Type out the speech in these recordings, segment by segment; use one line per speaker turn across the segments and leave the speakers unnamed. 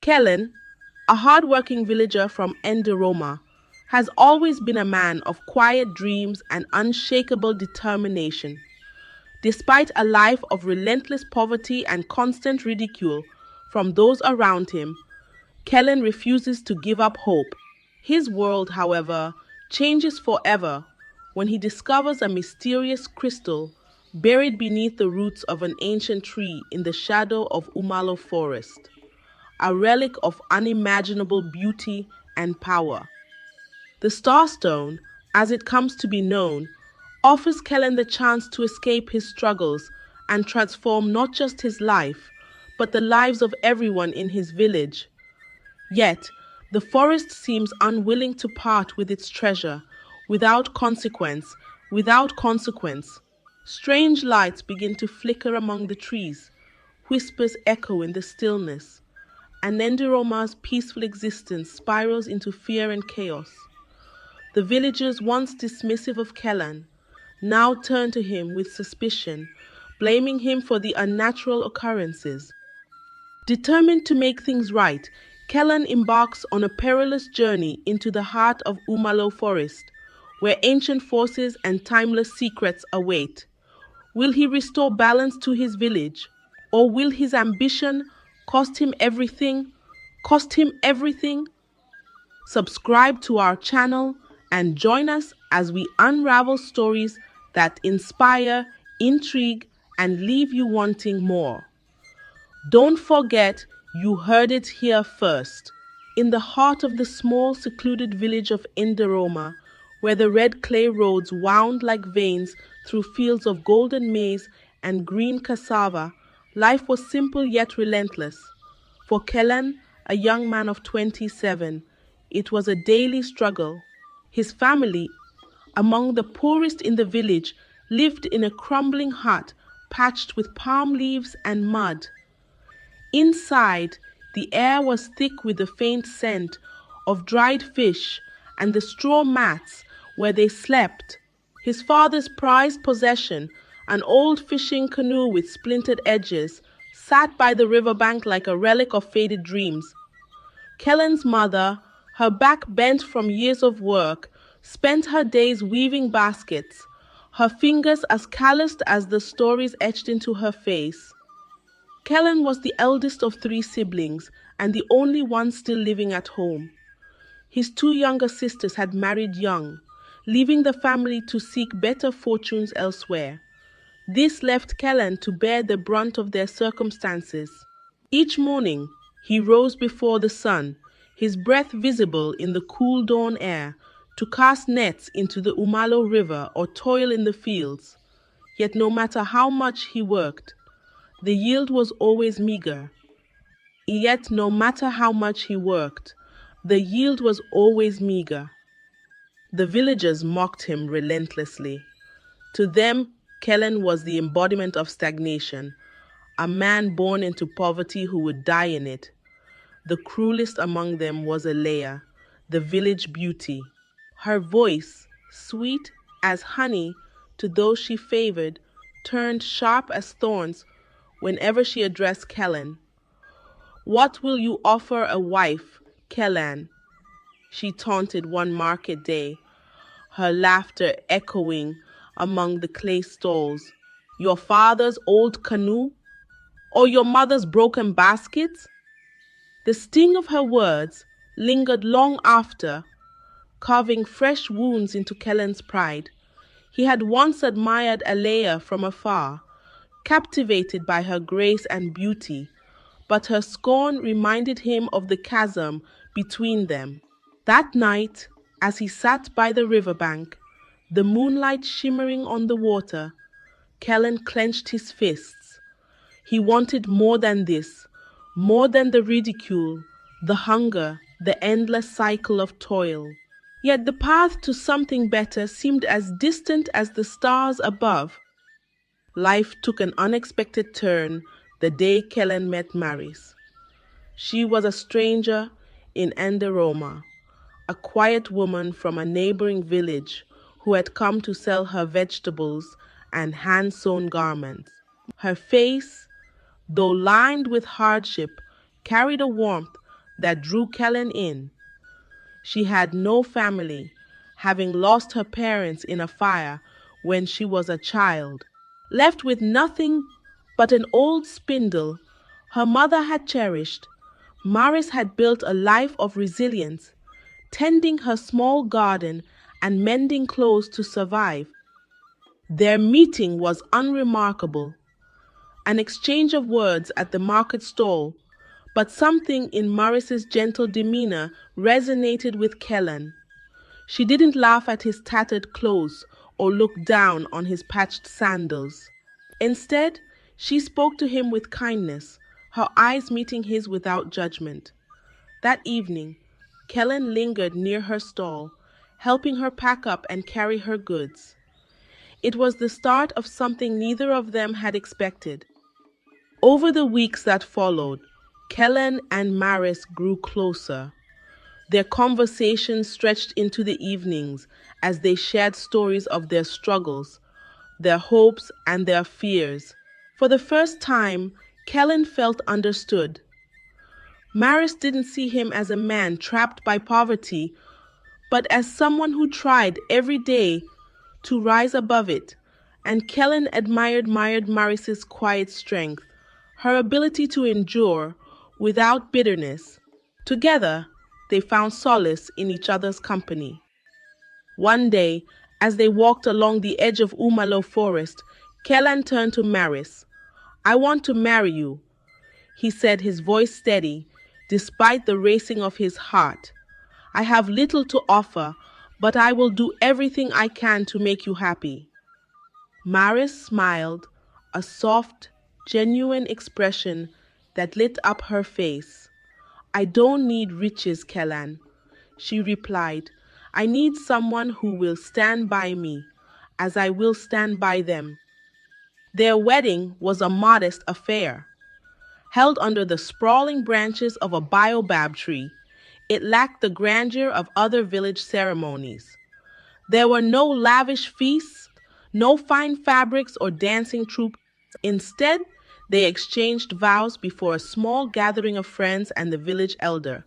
Kellan, a hardworking villager from Nderoma, has always been a man of quiet dreams and unshakable determination. Despite a life of relentless poverty and constant ridicule from those around him, Kellan refuses to give up hope. His world, however, changes forever when he discovers a mysterious crystal buried beneath the roots of an ancient tree in the shadow of Umalo Forest, a relic of unimaginable beauty and power. The Starstone, as it comes to be known, offers Kellan the chance to escape his struggles and transform not just his life, but the lives of everyone in his village. Yet, the forest seems unwilling to part with its treasure without consequence, without consequence. Strange lights begin to flicker among the trees, whispers echo in the stillness, and Nderoma's peaceful existence spirals into fear and chaos. The villagers, once dismissive of Kellan, now turn to him with suspicion, blaming him for the unnatural occurrences. Determined to make things right, Kellan embarks on a perilous journey into the heart of Umalo Forest, where ancient forces and timeless secrets await. Will he restore balance to his village, or will his ambition cost him everything? Cost him everything? Subscribe to our channel and join us as we unravel stories that inspire, intrigue, and leave you wanting more. Don't forget, you heard it here first. In the heart of the small, secluded village of Nderoma, where the red clay roads wound like veins through fields of golden maize and green cassava, life was simple yet relentless. For Kellan, a young man of 27, it was a daily struggle. His family, among the poorest in the village, lived in a crumbling hut patched with palm leaves and mud. Inside, the air was thick with the faint scent of dried fish and the straw mats where they slept. His father's prized possession, an old fishing canoe with splintered edges, sat by the riverbank like a relic of faded dreams. Kellan's mother, her back bent from years of work, spent her days weaving baskets, her fingers as calloused as the stories etched into her face. Kellan was the eldest of three siblings and the only one still living at home. His two younger sisters had married young, leaving the family to seek better fortunes elsewhere. This left Kellan to bear the brunt of their circumstances. Each morning, he rose before the sun, his breath visible in the cool dawn air, to cast nets into the Umalo River or toil in the fields. Yet no matter how much he worked, the yield was always meager. Yet no matter how much he worked, the yield was always meager. The villagers mocked him relentlessly. To them, Kellan was the embodiment of stagnation, a man born into poverty who would die in it. The cruelest among them was Alea, the village beauty. Her voice, sweet as honey to those she favored, turned sharp as thorns whenever she addressed Kellan. "What will you offer a wife, Kellan?" she taunted one market day, her laughter echoing among the clay stalls. "Your father's old canoe? Or your mother's broken baskets?" The sting of her words lingered long after, carving fresh wounds into Kellan's pride. He had once admired Alea from afar, captivated by her grace and beauty, but her scorn reminded him of the chasm between them. That night, as he sat by the riverbank, the moonlight shimmering on the water, Kellan clenched his fists. He wanted more than this, more than the ridicule, the hunger, the endless cycle of toil. Yet the path to something better seemed as distant as the stars above. Life took an unexpected turn the day Kellan met Maris. She was a stranger in Nderoma, a quiet woman from a neighboring village who had come to sell her vegetables and hand-sewn garments. Her face, though lined with hardship, carried a warmth that drew Kellan in. She had no family, having lost her parents in a fire when she was a child. Left with nothing but an old spindle her mother had cherished, Maris had built a life of resilience, tending her small garden and mending clothes to survive. Their meeting was unremarkable, an exchange of words at the market stall, but something in Maris's gentle demeanor resonated with Kellan. She didn't laugh at his tattered clothes or look down on his patched sandals. Instead, she spoke to him with kindness, her eyes meeting his without judgment. That evening, Kellan lingered near her stall, helping her pack up and carry her goods. It was the start of something neither of them had expected. Over the weeks that followed, Kellan and Maris grew closer. Their conversations stretched into the evenings as they shared stories of their struggles, their hopes, and their fears. For the first time, Kellan felt understood. Maris didn't see him as a man trapped by poverty, but as someone who tried every day to rise above it, and Kellan admired Maris's quiet strength, her ability to endure without bitterness. Together, they found solace in each other's company. One day, as they walked along the edge of Umalo Forest, Kellan turned to Maris. "I want to marry you," he said, his voice steady, despite the racing of his heart. "I have little to offer, but I will do everything I can to make you happy." Maris smiled, a soft, genuine expression that lit up her face. "I don't need riches, Kellan," she replied. "I need someone who will stand by me, as I will stand by them." Their wedding was a modest affair, held under the sprawling branches of a baobab tree. It lacked the grandeur of other village ceremonies. There were no lavish feasts, no fine fabrics or dancing troupe. Instead, they exchanged vows before a small gathering of friends and the village elder,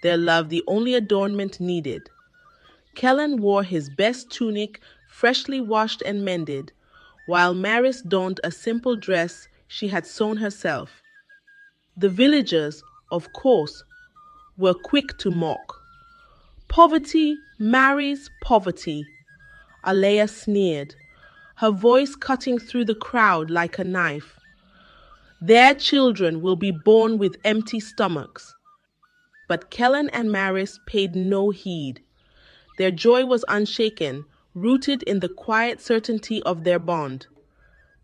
their love the only adornment needed. Kellan wore his best tunic, freshly washed and mended, while Maris donned a simple dress she had sewn herself. The villagers, of course, were quick to mock. "Poverty marries poverty," Alea sneered, her voice cutting through the crowd like a knife. "Their children will be born with empty stomachs." But Kellan and Maris paid no heed. Their joy was unshaken, rooted in the quiet certainty of their bond.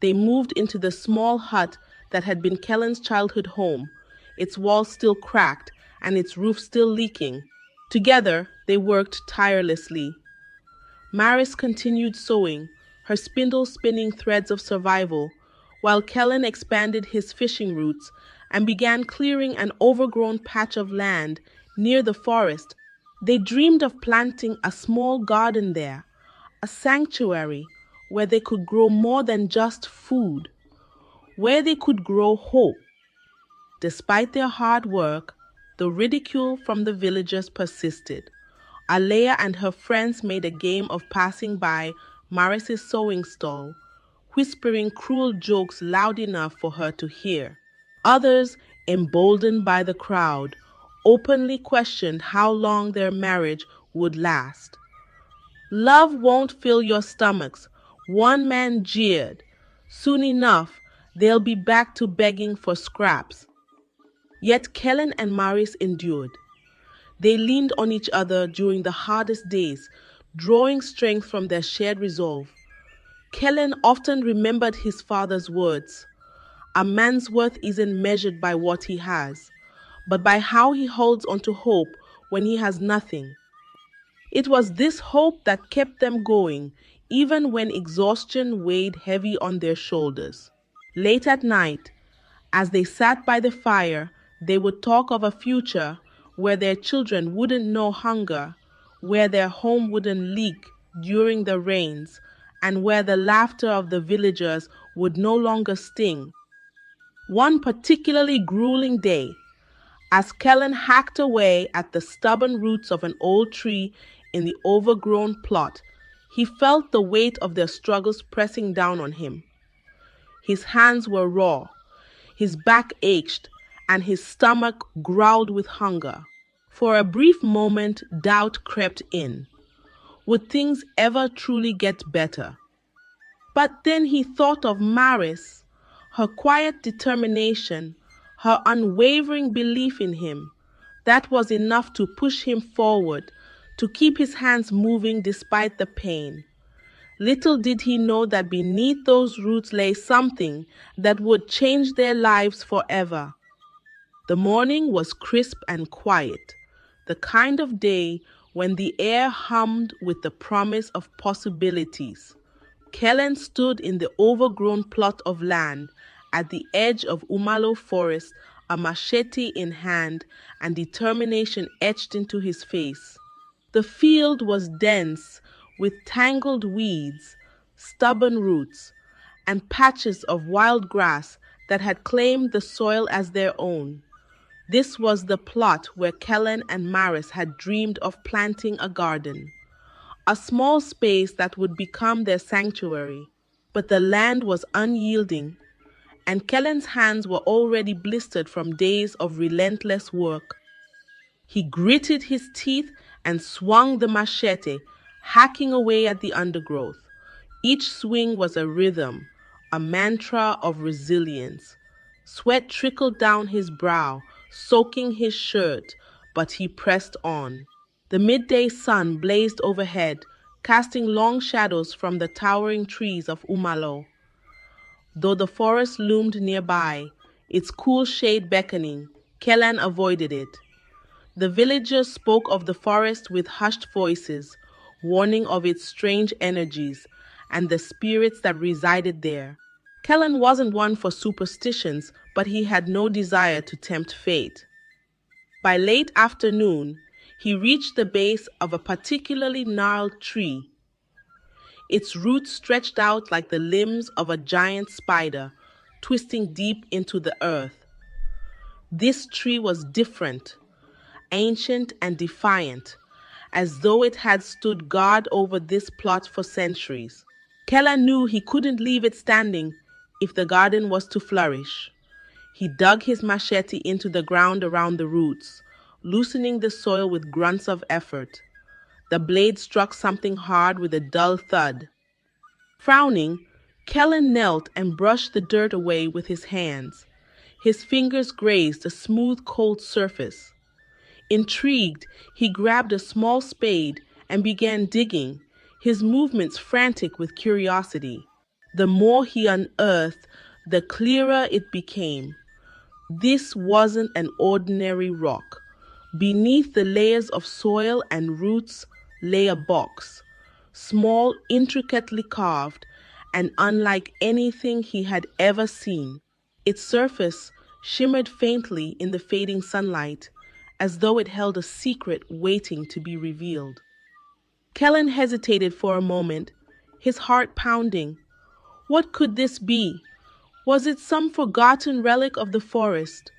They moved into the small hut that had been Kellan's childhood home, its walls still cracked and its roof still leaking. Together, they worked tirelessly. Maris continued sewing, her spindle spinning threads of survival, while Kellan expanded his fishing routes and began clearing an overgrown patch of land near the forest. They dreamed of planting a small garden there, a sanctuary where they could grow more than just food, where they could grow hope. Despite their hard work, the ridicule from the villagers persisted. Alea and her friends made a game of passing by Maris's sewing stall, whispering cruel jokes loud enough for her to hear. Others, emboldened by the crowd, openly questioned how long their marriage would last. "Love won't fill your stomachs," one man jeered. "Soon enough, they'll be back to begging for scraps." Yet Kellan and Maris endured. They leaned on each other during the hardest days, drawing strength from their shared resolve. Kellan often remembered his father's words: "A man's worth isn't measured by what he has, but by how he holds onto hope when he has nothing." It was this hope that kept them going, even when exhaustion weighed heavy on their shoulders. Late at night, as they sat by the fire, they would talk of a future where their children wouldn't know hunger, where their home wouldn't leak during the rains, and where the laughter of the villagers would no longer sting. One particularly grueling day, As Kellan hacked away at the stubborn roots of an old tree in the overgrown plot, he felt the weight of their struggles pressing down on him. His hands were raw, his back ached, and his stomach growled with hunger. For a brief moment, doubt crept in. Would things ever truly get better? But then he thought of Maris, her quiet determination, her unwavering belief in him. That was enough to push him forward, to keep his hands moving despite the pain. Little did he know that beneath those roots lay something that would change their lives forever. The morning was crisp and quiet, the kind of day when the air hummed with the promise of possibilities. Kellan stood in the overgrown plot of land at the edge of Umalo Forest, a machete in hand and determination etched into his face. The field was dense with tangled weeds, stubborn roots, and patches of wild grass that had claimed the soil as their own. This was the plot where Kellan and Maris had dreamed of planting a garden, a small space that would become their sanctuary. But the land was unyielding, and Kellan's hands were already blistered from days of relentless work. He gritted his teeth and swung the machete, hacking away at the undergrowth. Each swing was a rhythm, a mantra of resilience. Sweat trickled down his brow, soaking his shirt, but he pressed on. The midday sun blazed overhead, casting long shadows from the towering trees of Umalo. Though the forest loomed nearby, its cool shade beckoning, Kellan avoided it. The villagers spoke of the forest with hushed voices, warning of its strange energies and the spirits that resided there. Kellan wasn't one for superstitions, but he had no desire to tempt fate. By late afternoon, he reached the base of a particularly gnarled tree. Its roots stretched out like the limbs of a giant spider, twisting deep into the earth. This tree was different, ancient and defiant, as though it had stood guard over this plot for centuries. Kellan knew he couldn't leave it standing if the garden was to flourish. He dug his machete into the ground around the roots, loosening the soil with grunts of effort. The blade struck something hard with a dull thud. Frowning, Kellan knelt and brushed the dirt away with his hands. His fingers grazed a smooth, cold surface. Intrigued, he grabbed a small spade and began digging, his movements frantic with curiosity. The more he unearthed, the clearer it became. This wasn't an ordinary rock. Beneath the layers of soil and roots lay a box, small, intricately carved, and unlike anything he had ever seen. Its surface shimmered faintly in the fading sunlight, as though it held a secret waiting to be revealed. Kellan hesitated for a moment, his heart pounding. What could this be? Was it some forgotten relic of the forest,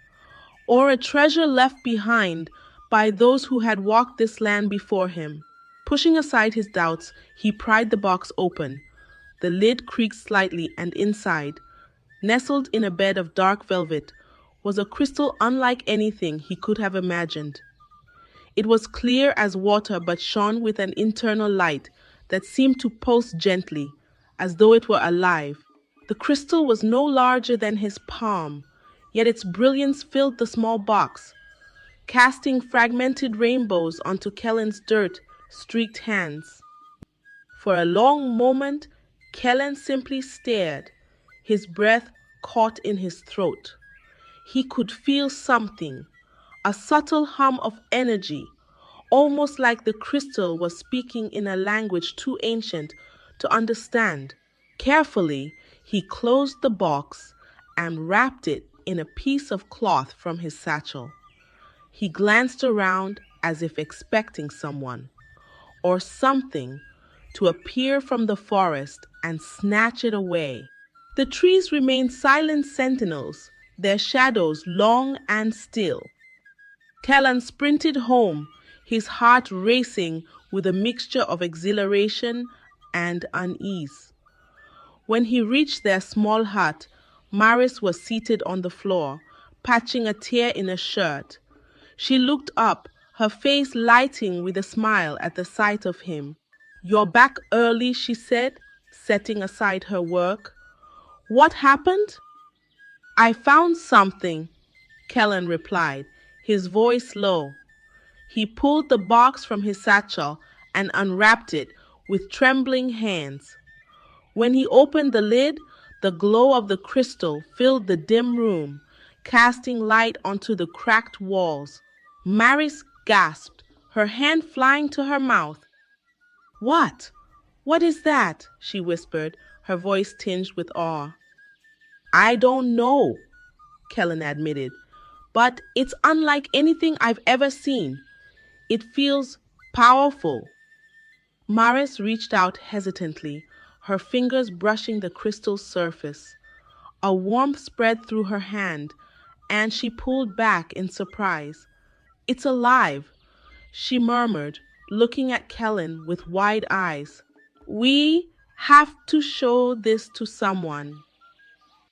or a treasure left behind by those who had walked this land before him? Pushing aside his doubts, he pried the box open. The lid creaked slightly, and inside, nestled in a bed of dark velvet, was a crystal unlike anything he could have imagined. It was clear as water but shone with an internal light that seemed to pulse gently, as though it were alive. The crystal was no larger than his palm, yet its brilliance filled the small box, casting fragmented rainbows onto Kellan's dirt-streaked hands. For a long moment, Kellan simply stared, his breath caught in his throat. He could feel something, a subtle hum of energy, almost like the crystal was speaking in a language too ancient to understand. Carefully, he closed the box and wrapped it in a piece of cloth from his satchel. He glanced around as if expecting someone or something to appear from the forest and snatch it away. The trees remained silent sentinels, their shadows long and still. Kellan sprinted home, his heart racing with a mixture of exhilaration and unease. When he reached their small hut, Maris was seated on the floor, patching a tear in a shirt. She looked up, her face lighting with a smile at the sight of him. "You're back early," she said, setting aside her work. "What happened?" "I found something," Kellan replied, his voice low. He pulled the box from his satchel and unwrapped it with trembling hands. When he opened the lid, the glow of the crystal filled the dim room, casting light onto the cracked walls. Maris gasped, her hand flying to her mouth. "What? What is that?" she whispered, her voice tinged with awe. "I don't know," Kellan admitted, "but it's unlike anything I've ever seen. It feels powerful." Maris reached out hesitantly, her fingers brushing the crystal's surface. A warmth spread through her hand, and she pulled back in surprise. "It's alive," she murmured, looking at Kellan with wide eyes. "We have to show this to someone."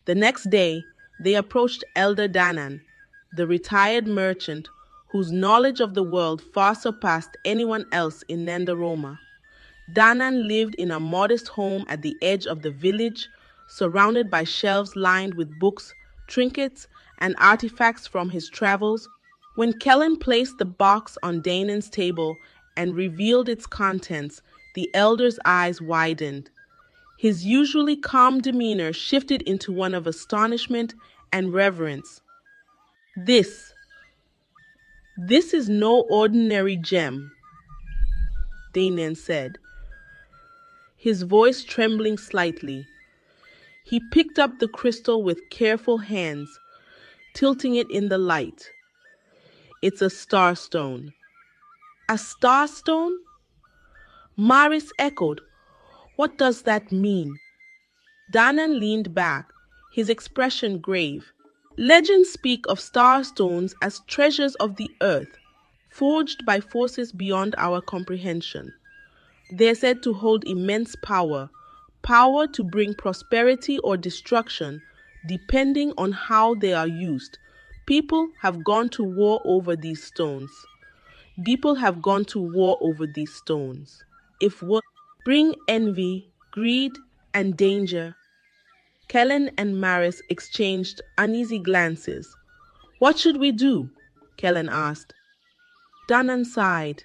The next day, they approached Elder Danan, the retired merchant whose knowledge of the world far surpassed anyone else in Nderoma. Danan lived in a modest home at the edge of the village, surrounded by shelves lined with books, trinkets, and artifacts from his travels. When Kellan placed the box on Danan's table and revealed its contents, the elder's eyes widened. His usually calm demeanor shifted into one of astonishment and reverence. This, this is no ordinary gem," Danan said, his voice trembling slightly. He picked up the crystal with careful hands, tilting it in the light. "It's a starstone." "A starstone?" Maris echoed. "What does that mean?" Danan leaned back, his expression grave. "Legends speak of starstones as treasures of the earth, forged by forces beyond our comprehension. They are said to hold immense power, power to bring prosperity or destruction, depending on how they are used. People have gone to war over these stones. People have gone to war over these stones. If what bring envy, greed, and danger." Kellan and Maris exchanged uneasy glances. "What should we do?" Kellan asked. Danan sighed.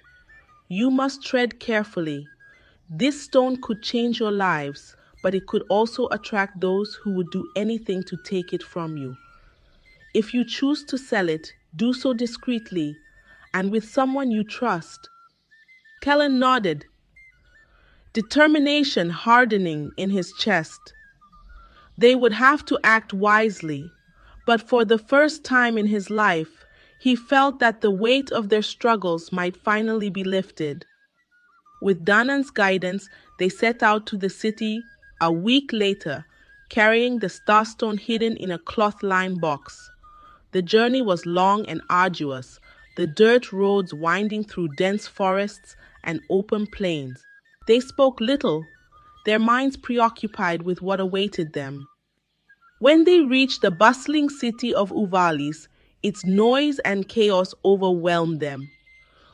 "You must tread carefully. This stone could change your lives, but it could also attract those who would do anything to take it from you. If you choose to sell it, do so discreetly and with someone you trust." Kellan nodded, determination hardening in his chest. They would have to act wisely, but for the first time in his life, he felt that the weight of their struggles might finally be lifted. With Danan's guidance, they set out to the city a week later, carrying the starstone hidden in a cloth-lined box. The journey was long and arduous, the dirt roads winding through dense forests and open plains. They spoke little, their minds preoccupied with what awaited them. When they reached the bustling city of Uvalis, its noise and chaos overwhelmed them.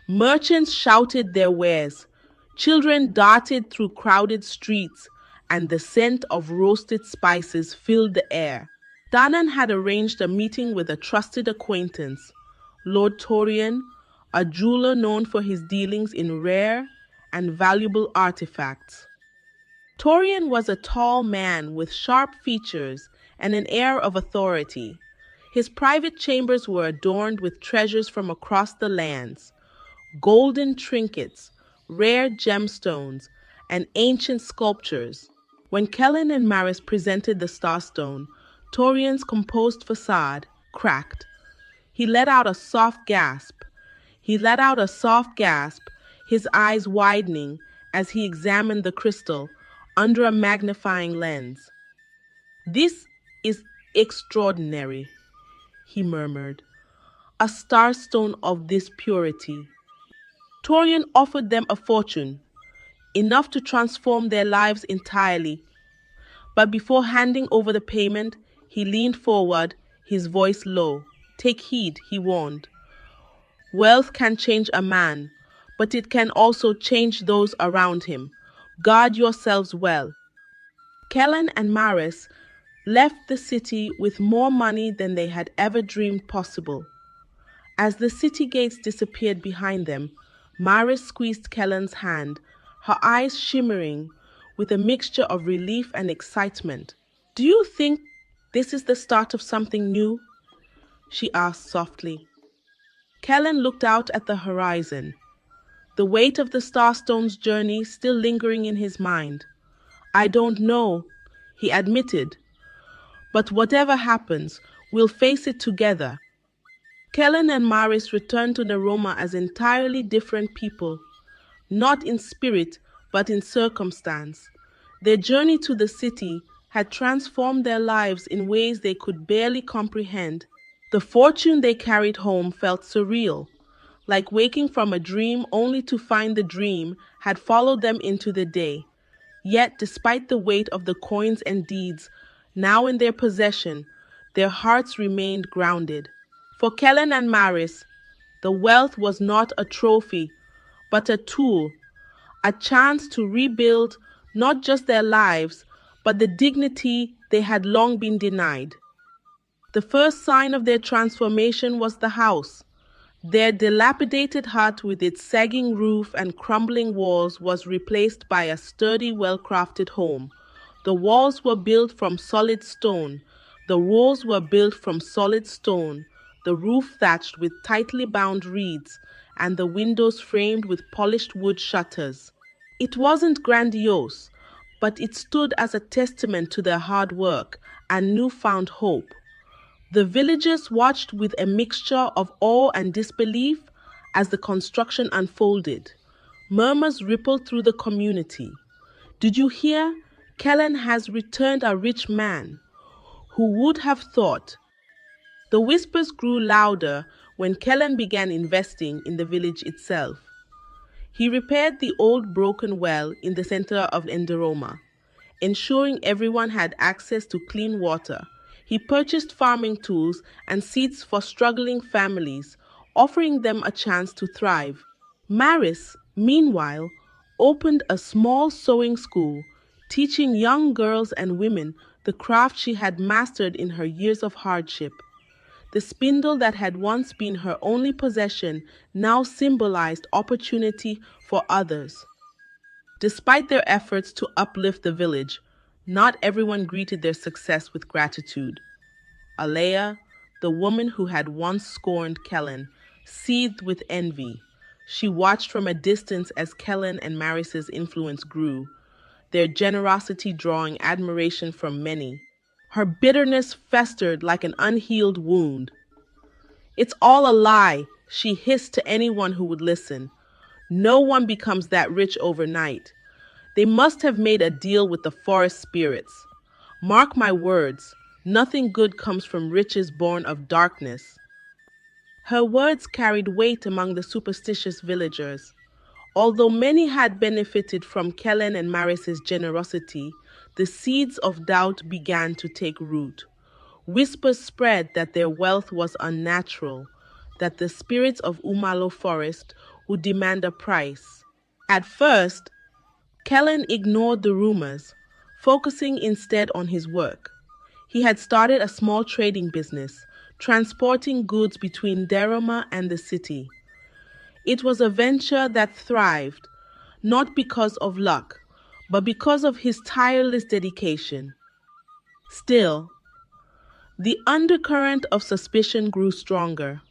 Merchants shouted their wares, children darted through crowded streets, and the scent of roasted spices filled the air. Danan had arranged a meeting with a trusted acquaintance, Lord Torian, a jeweler known for his dealings in rare and valuable artifacts. Torian was a tall man with sharp features and an air of authority. His private chambers were adorned with treasures from across the lands, golden trinkets, rare gemstones, and ancient sculptures. When Kellan and Maris presented the starstone, Torian's composed facade cracked. He let out a soft gasp. He let out a soft gasp, his eyes widening as he examined the crystal under a magnifying lens. "This is extraordinary," he murmured. a starstone of this purity. Torian offered them a fortune, enough to transform their lives entirely. But before handing over the payment, he leaned forward, his voice low. Take heed, he warned. Wealth can change a man, but it can also change those around him. Guard yourselves well. Kellan and Maris left the city with more money than they had ever dreamed possible. As the city gates disappeared behind them, Maris squeezed Kellan's hand, her eyes shimmering with a mixture of relief and excitement. Do you think this is the start of something new? She asked softly. Kellan looked out at the horizon, the weight of the Starstone's journey still lingering in his mind. I don't know, he admitted, but whatever happens, we'll face it together. Kellan and Maris returned to Nderoma as entirely different people, not in spirit, but in circumstance. Their journey to the city had transformed their lives in ways they could barely comprehend. The fortune they carried home felt surreal, like waking from a dream only to find the dream had followed them into the day. Yet, despite the weight of the coins and deeds now in their possession, their hearts remained grounded. For Kellan and Maris, the wealth was not a trophy, but a tool, a chance to rebuild not just their lives, but the dignity they had long been denied. The first sign of their transformation was the house. Their dilapidated hut with its sagging roof and crumbling walls was replaced by a sturdy, well-crafted home. The walls were built from solid stone. The walls were built from solid stone, the roof thatched with tightly bound reeds, and the windows framed with polished wood shutters. It wasn't grandiose, but it stood as a testament to their hard work and newfound hope. The villagers watched with a mixture of awe and disbelief as the construction unfolded. Murmurs rippled through the community. Did you hear? Kellan has returned a rich man. Who would have thought? The whispers grew louder when Kellan began investing in the village itself. He repaired the old broken well in the center of Nderoma, ensuring everyone had access to clean water. He purchased farming tools and seeds for struggling families, offering them a chance to thrive. Maris, meanwhile, opened a small sewing school, teaching young girls and women the craft she had mastered in her years of hardship. The spindle that had once been her only possession now symbolized opportunity for others. Despite their efforts to uplift the village, not everyone greeted their success with gratitude. Alea, the woman who had once scorned Kellan, seethed with envy. She watched from a distance as Kellan and Maris's influence grew, their generosity drawing admiration from many. Her bitterness festered like an unhealed wound. It's all a lie, she hissed to anyone who would listen. No one becomes that rich overnight. They must have made a deal with the forest spirits. Mark my words, nothing good comes from riches born of darkness. Her words carried weight among the superstitious villagers. Although many had benefited from Kellan and Maris's generosity, the seeds of doubt began to take root. Whispers spread that their wealth was unnatural, that the spirits of Umalo Forest would demand a price. At first, Kellan ignored the rumors, focusing instead on his work. He had started a small trading business, transporting goods between Nderoma and the city. It was a venture that thrived, not because of luck, but because of his tireless dedication. Still, the undercurrent of suspicion grew stronger.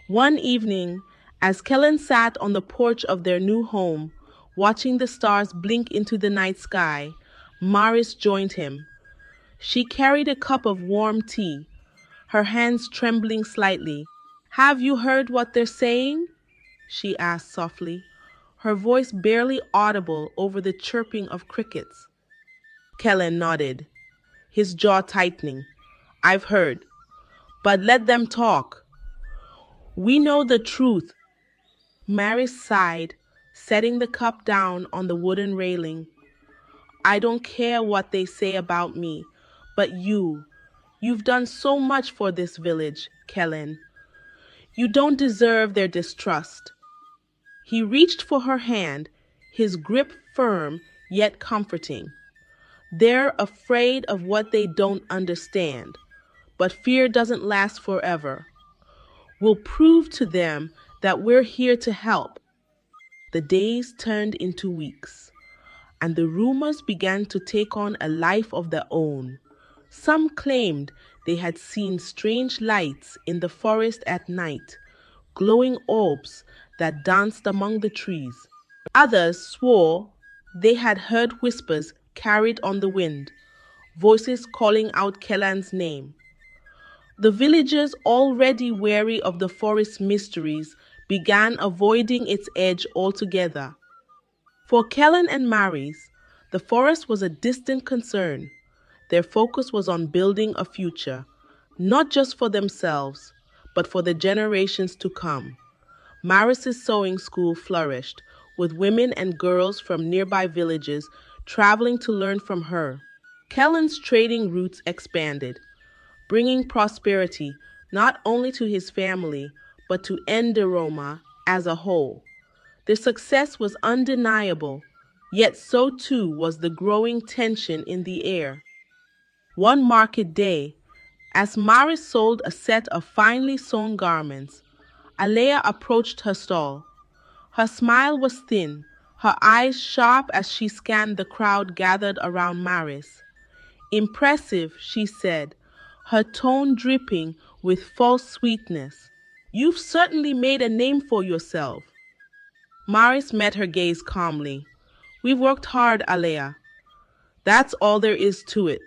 One evening, as Kellan sat on the porch of their new home, watching the stars blink into the night sky, Maris joined him. She carried a cup of warm tea, her hands trembling slightly. Have you heard what they're saying? She asked softly, her voice barely audible over the chirping of crickets. Kellan nodded, his jaw tightening. I've heard, but let them talk. We know the truth. Maris sighed, setting the cup down on the wooden railing. I don't care what they say about me, but you've done so much for this village, Kellan. You don't deserve their distrust. He reached for her hand, his grip firm yet comforting. They're afraid of what they don't understand, but fear doesn't last forever. We'll prove to them that we're here to help. The days turned into weeks, and the rumors began to take on a life of their own. Some claimed they had seen strange lights in the forest at night, glowing orbs that danced among the trees. Others swore they had heard whispers carried on the wind, voices calling out Kellan's name. The villagers, already wary of the forest's mysteries, began avoiding its edge altogether. For Kellan and Maris, the forest was a distant concern. Their focus was on building a future, not just for themselves, but for the generations to come. Maris's sewing school flourished, with women and girls from nearby villages traveling to learn from her. Kellan's trading routes expanded, bringing prosperity not only to his family, but to Nderoma as a whole. Their success was undeniable, yet so too was the growing tension in the air. One market day, as Maris sold a set of finely sewn garments, Alea approached her stall. Her smile was thin, her eyes sharp as she scanned the crowd gathered around Maris. Impressive, she said, her tone dripping with false sweetness. You've certainly made a name for yourself. Maris met her gaze calmly. We've worked hard, Alea. That's all there is to it.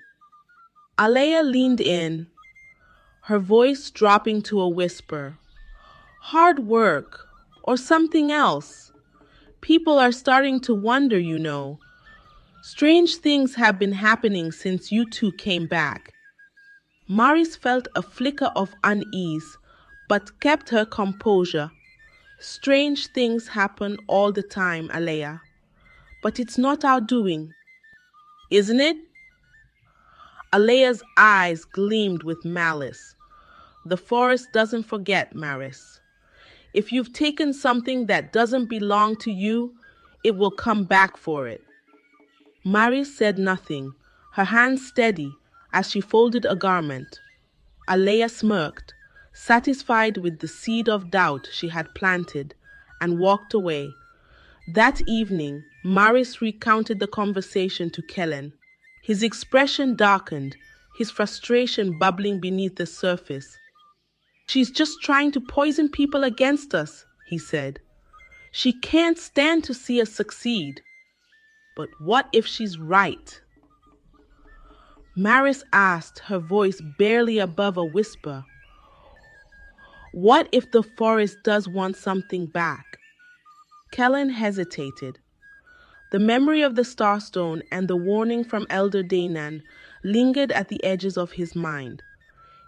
Alea leaned in, her voice dropping to a whisper. Hard work, or something else. People are starting to wonder, you know. Strange things have been happening since you two came back. Maris felt a flicker of unease, but kept her composure. Strange things happen all the time, Alea. But it's not our doing, isn't it? Alea's eyes gleamed with malice. The forest doesn't forget, Maris. If you've taken something that doesn't belong to you, it will come back for it. Maris said nothing, her hands steady as she folded a garment. Alea smirked, satisfied with the seed of doubt she had planted, and walked away. That evening, Maris recounted the conversation to Kellan. His expression darkened, his frustration bubbling beneath the surface. She's just trying to poison people against us, he said. She can't stand to see us succeed. But what if she's right? Maris asked, her voice barely above a whisper. What if the forest does want something back? Kellan hesitated. The memory of the Starstone and the warning from Elder Danan lingered at the edges of his mind.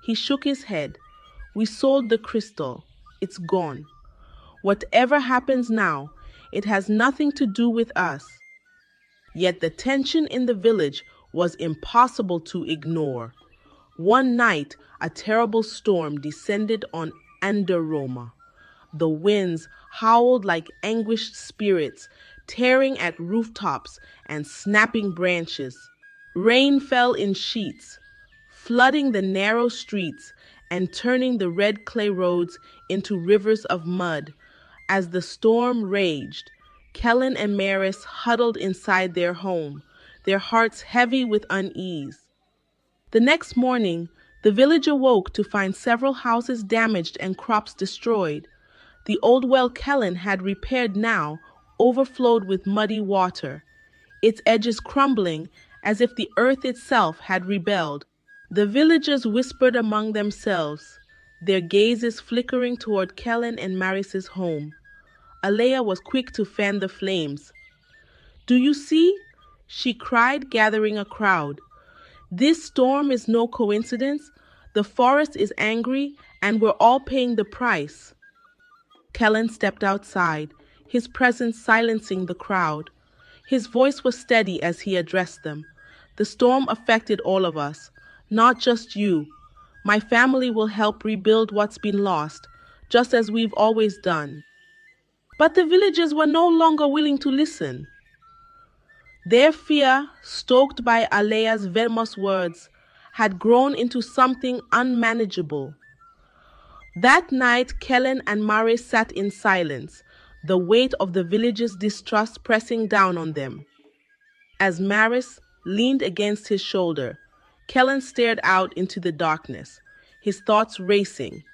He shook his head. We sold the crystal. It's gone. Whatever happens now, it has nothing to do with us. Yet the tension in the village was impossible to ignore. One night, a terrible storm descended on Nderoma. The winds howled like anguished spirits, tearing at rooftops and snapping branches. Rain fell in sheets, flooding the narrow streets and turning the red clay roads into rivers of mud. As the storm raged, Kellan and Maris huddled inside their home, their hearts heavy with unease. The next morning, the village awoke to find several houses damaged and crops destroyed. The old well Kellan had repaired now overflowed with muddy water, its edges crumbling as if the earth itself had rebelled. The villagers whispered among themselves, their gazes flickering toward Kellan and Maris's home. Alea was quick to fan the flames. Do you see? She cried, gathering a crowd. This storm is no coincidence. The forest is angry, and we're all paying the price. Kellan stepped outside, his presence silencing the crowd. His voice was steady as he addressed them. The storm affected all of us, not just you. My family will help rebuild what's been lost, just as we've always done. But the villagers were no longer willing to listen. Their fear, stoked by Alea's venomous words, had grown into something unmanageable. That night, Kellan and Mare sat in silence, the weight of the village's distrust pressing down on them. As Maris leaned against his shoulder, Kellan stared out into the darkness, his thoughts racing.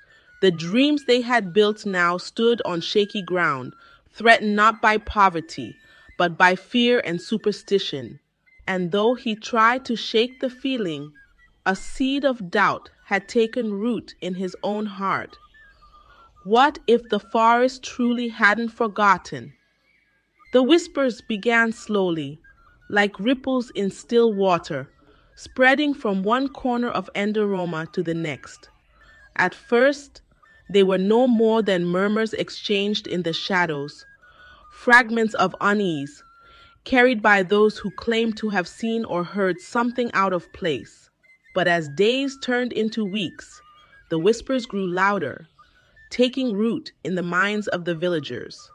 The dreams they had built now stood on shaky ground, threatened not by poverty, but by fear and superstition. And though he tried to shake the feeling, a seed of doubt had taken root in his own heart. What if the forest truly hadn't forgotten? The whispers began slowly, like ripples in still water, spreading from one corner of Nderoma to the next. At first, they were no more than murmurs exchanged in the shadows, fragments of unease, carried by those who claimed to have seen or heard something out of place. But as days turned into weeks, the whispers grew louder, taking root in the minds of the villagers.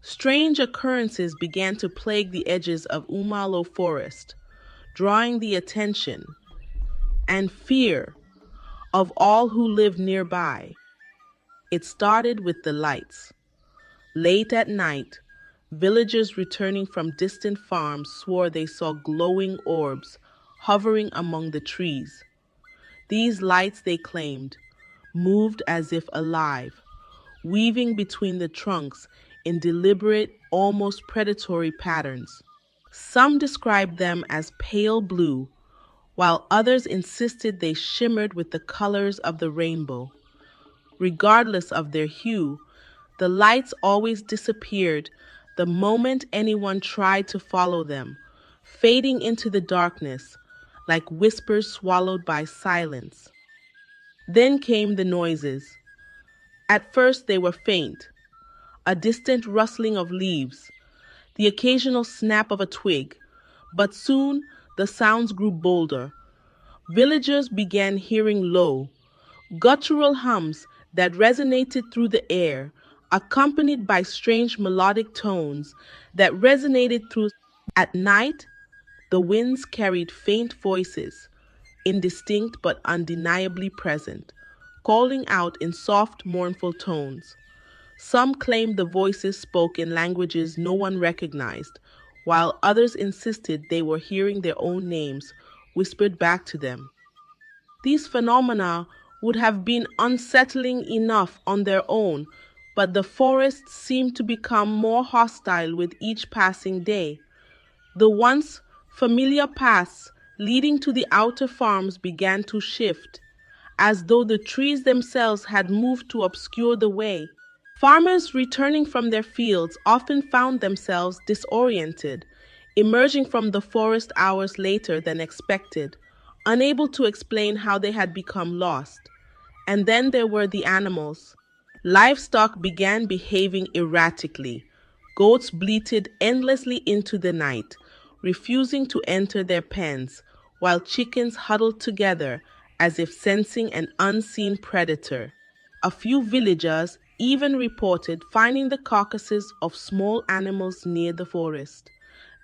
Strange occurrences began to plague the edges of Umalo Forest, drawing the attention and fear of all who lived nearby. It started with the lights. Late at night, villagers returning from distant farms swore they saw glowing orbs hovering among the trees. These lights, they claimed, moved as if alive, weaving between the trunks in deliberate, almost predatory patterns. Some described them as pale blue, while others insisted they shimmered with the colors of the rainbow. Regardless of their hue, the lights always disappeared the moment anyone tried to follow them, fading into the darkness like whispers swallowed by silence. Then came the noises. At first they were faint, a distant rustling of leaves, the occasional snap of a twig, but soon the sounds grew bolder. Villagers began hearing low, guttural hums that resonated through the air, accompanied by strange melodic tones that resonated through. At night, the winds carried faint voices, indistinct but undeniably present, calling out in soft, mournful tones. Some claimed the voices spoke in languages no one recognized, while others insisted they were hearing their own names whispered back to them. These phenomena would have been unsettling enough on their own, but the forest seemed to become more hostile with each passing day. The once familiar paths leading to the outer farms began to shift, as though the trees themselves had moved to obscure the way. Farmers returning from their fields often found themselves disoriented, emerging from the forest hours later than expected, unable to explain how they had become lost. And then there were the animals. Livestock began behaving erratically. Goats bleated endlessly into the night, refusing to enter their pens, while chickens huddled together as if sensing an unseen predator. A few villagers even reported finding the carcasses of small animals near the forest,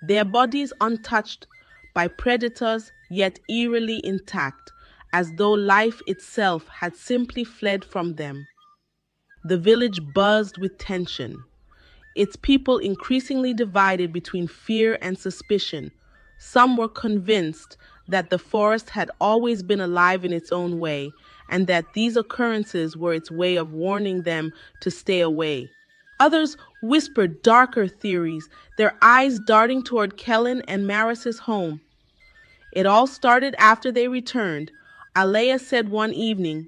their bodies untouched by predators yet eerily intact, as though life itself had simply fled from them. The village buzzed with tension, its people increasingly divided between fear and suspicion. Some were convinced that the forest had always been alive in its own way, and that these occurrences were its way of warning them to stay away. Others whispered darker theories, their eyes darting toward Kellan and Maris's home. It all started after they returned, Alea said one evening,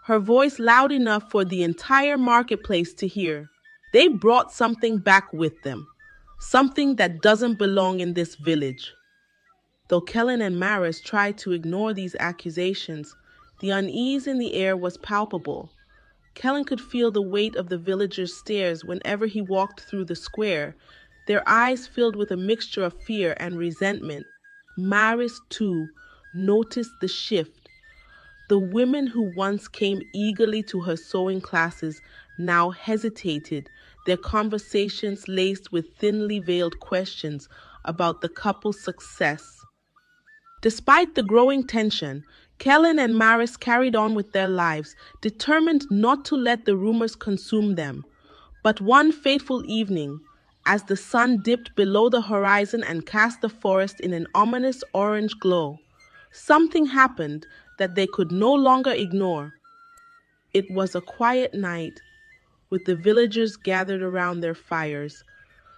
her voice loud enough for the entire marketplace to hear. They brought something back with them, something that doesn't belong in this village. Though Kellan and Maris tried to ignore these accusations, the unease in the air was palpable. Kellan could feel the weight of the villagers' stares whenever he walked through the square, their eyes filled with a mixture of fear and resentment. Maris, too, noticed the shift. The women who once came eagerly to her sewing classes now hesitated, their conversations laced with thinly veiled questions about the couple's success. Despite the growing tension, Kellan and Maris carried on with their lives, determined not to let the rumors consume them. But one fateful evening, as the sun dipped below the horizon and cast the forest in an ominous orange glow, something happened that they could no longer ignore. It was a quiet night, with the villagers gathered around their fires,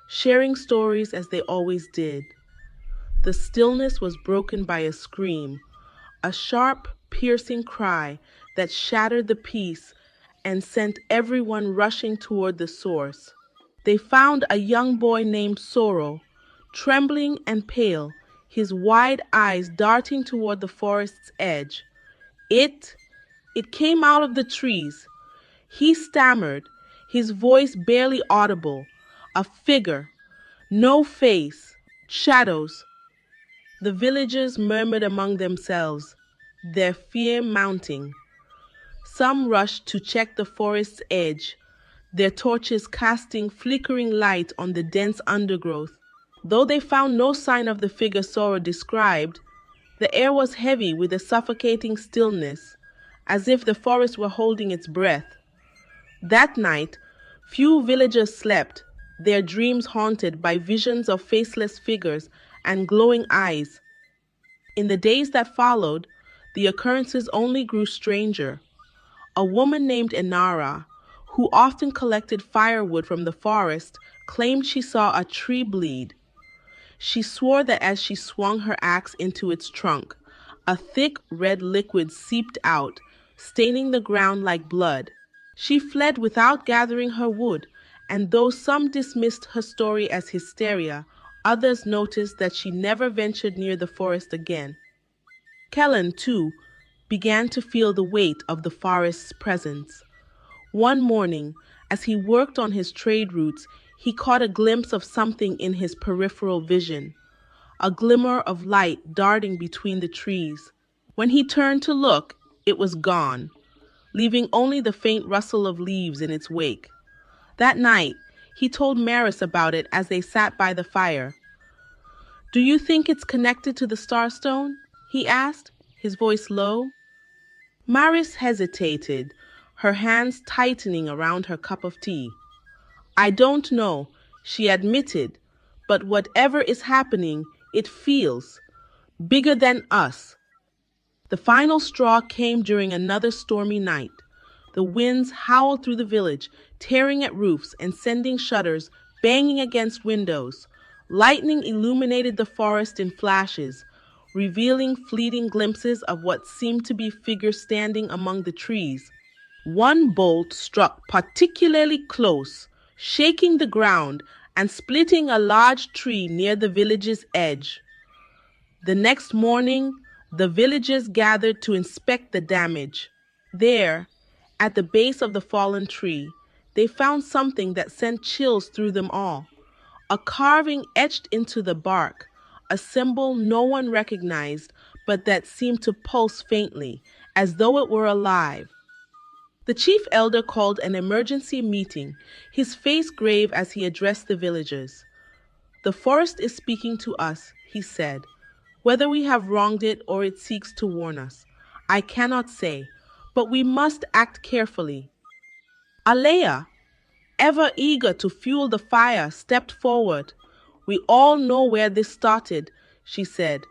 sharing stories as they always did. The stillness was broken by a scream, a sharp, piercing cry that shattered the peace and sent everyone rushing toward the source. They found a young boy named Sorrow, trembling and pale, his wide eyes darting toward the forest's edge. It, it came out of the trees. He stammered, his voice barely audible. A figure, no face, shadows. The villagers murmured among themselves, their fear mounting. Some rushed to check the forest's edge, their torches casting flickering light on the dense undergrowth. Though they found no sign of the figure Sora described, the air was heavy with a suffocating stillness, as if the forest were holding its breath. That night, few villagers slept, their dreams haunted by visions of faceless figures and glowing eyes. In the days that followed, the occurrences only grew stranger. A woman named Inara, who often collected firewood from the forest, claimed she saw a tree bleed. She swore that as she swung her axe into its trunk, a thick red liquid seeped out, staining the ground like blood. She fled without gathering her wood, and though some dismissed her story as hysteria, others noticed that she never ventured near the forest again. Kellan, too, began to feel the weight of the forest's presence. One morning, as he worked on his trade routes, he caught a glimpse of something in his peripheral vision, a glimmer of light darting between the trees. When he turned to look, it was gone, leaving only the faint rustle of leaves in its wake. That night, he told Maris about it as they sat by the fire. "Do you think it's connected to the Starstone?" he asked, his voice low. Maris hesitated, her hands tightening around her cup of tea. "I don't know," she admitted, "but whatever is happening, it feels bigger than us." The final straw came during another stormy night. The winds howled through the village, tearing at roofs and sending shutters banging against windows. Lightning illuminated the forest in flashes, revealing fleeting glimpses of what seemed to be figures standing among the trees. One bolt struck particularly close, shaking the ground and splitting a large tree near the village's edge. The next morning, the villagers gathered to inspect the damage. There, at the base of the fallen tree, they found something that sent chills through them all. A carving etched into the bark, a symbol no one recognized, but that seemed to pulse faintly, as though it were alive. The chief elder called an emergency meeting, his face grave as he addressed the villagers. "The forest is speaking to us," he said. "Whether we have wronged it or it seeks to warn us, I cannot say, but we must act carefully." Alea, ever eager to fuel the fire, stepped forward. "We all know where this started," she said,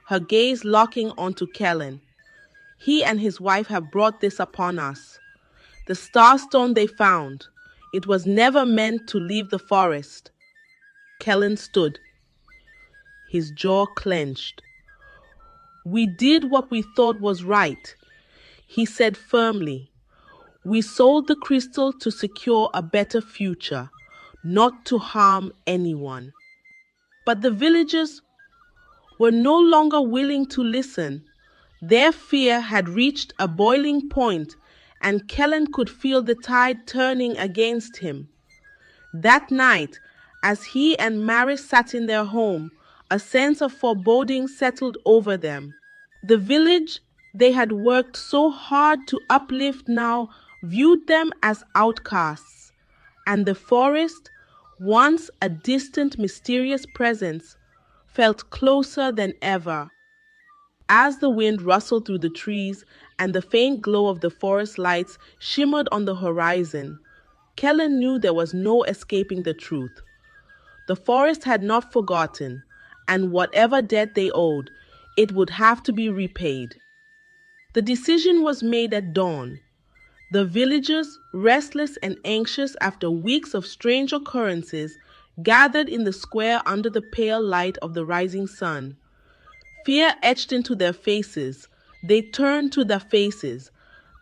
her gaze locking onto Kellan. "He and his wife have brought this upon us. The starstone they found. It was never meant to leave the forest." Kellan stood, his jaw clenched. "We did what we thought was right," he said firmly. "We sold the crystal to secure a better future, not to harm anyone." But the villagers were no longer willing to listen. Their fear had reached a boiling point, and Kellan could feel the tide turning against him. That night, as he and Maris sat in their home, a sense of foreboding settled over them. The village they had worked so hard to uplift now viewed them as outcasts, and the forest, once a distant, mysterious presence, felt closer than ever. As the wind rustled through the trees and the faint glow of the forest lights shimmered on the horizon, Kellan knew there was no escaping the truth. The forest had not forgotten, and whatever debt they owed, it would have to be repaid. The decision was made at dawn. The villagers, restless and anxious after weeks of strange occurrences, gathered in the square under the pale light of the rising sun. Fear etched into their faces. They turned to their faces.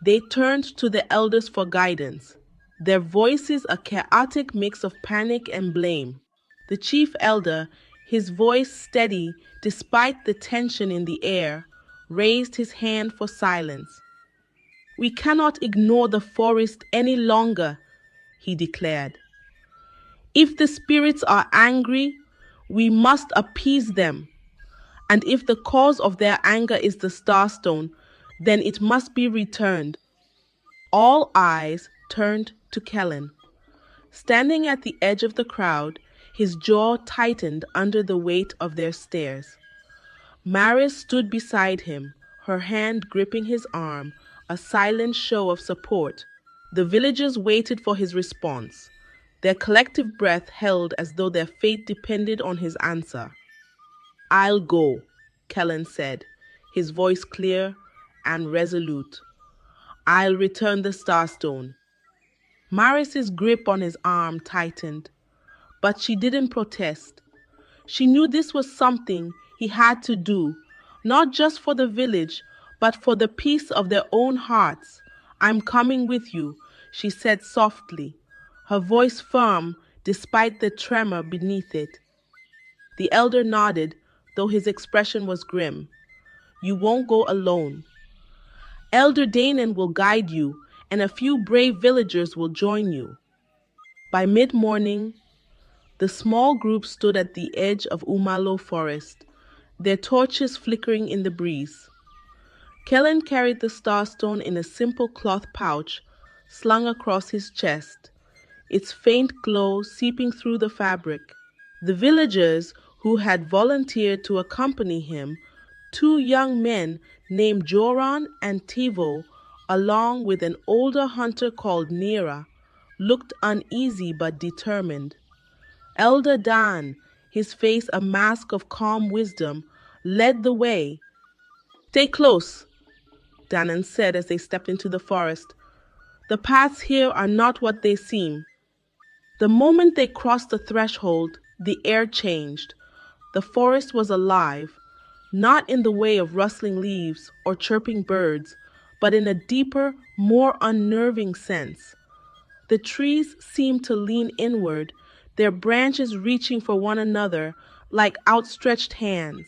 They turned to the elders for guidance. Their voices a chaotic mix of panic and blame. The chief elder, his voice steady despite the tension in the air, raised his hand for silence. "We cannot ignore the forest any longer," he declared. "If the spirits are angry, we must appease them. And if the cause of their anger is the Starstone, then it must be returned." All eyes turned to Kellan. Standing at the edge of the crowd, his jaw tightened under the weight of their stares. Maris stood beside him, her hand gripping his arm, a silent show of support. The villagers waited for his response, their collective breath held as though their fate depended on his answer. "I'll go," Kellan said, his voice clear and resolute. "I'll return the Starstone." Maris's grip on his arm tightened, but she didn't protest. She knew this was something he had to do, not just for the village, but for the peace of their own hearts. "I'm coming with you," she said softly, her voice firm despite the tremor beneath it. The elder nodded, though his expression was grim. "You won't go alone. Elder Danon will guide you, and a few brave villagers will join you." By mid-morning, the small group stood at the edge of Umalo Forest, their torches flickering in the breeze. Kellan carried the Starstone in a simple cloth pouch slung across his chest, its faint glow seeping through the fabric. The villagers who had volunteered to accompany him, two young men named Joran and Tivo, along with an older hunter called Nera, looked uneasy but determined. Elder Dan, his face a mask of calm wisdom, led the way. "Stay close," Danon said as they stepped into the forest. "The paths here are not what they seem." The moment they crossed the threshold, the air changed. The forest was alive, not in the way of rustling leaves or chirping birds, but in a deeper, more unnerving sense. The trees seemed to lean inward, their branches reaching for one another like outstretched hands.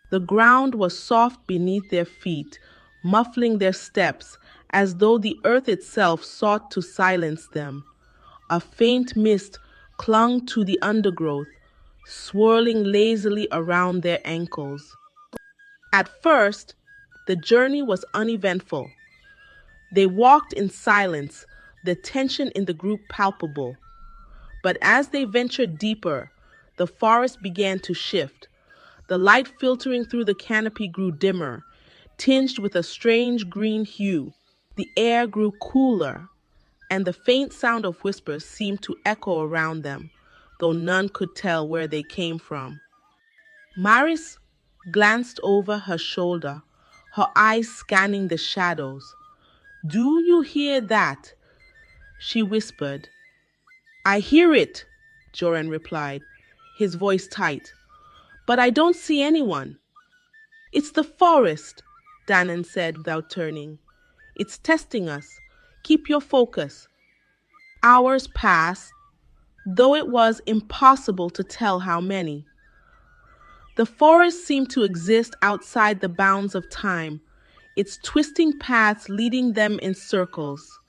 The ground was soft beneath their feet, muffling their steps as though the earth itself sought to silence them. A faint mist clung to the undergrowth, swirling lazily around their ankles. At first, the journey was uneventful. They walked in silence, the tension in the group palpable. But as they ventured deeper, the forest began to shift. The light filtering through the canopy grew dimmer, tinged with a strange green hue. The air grew cooler, and the faint sound of whispers seemed to echo around them, though none could tell where they came from. Maris glanced over her shoulder, her eyes scanning the shadows. "Do you hear that?" she whispered. "I hear it," Joran replied, his voice tight. "But I don't see anyone." "It's the forest," Danon said without turning. "It's testing us. Keep your focus." Hours passed, though it was impossible to tell how many. The forest seemed to exist outside the bounds of time, its twisting paths leading them in circles.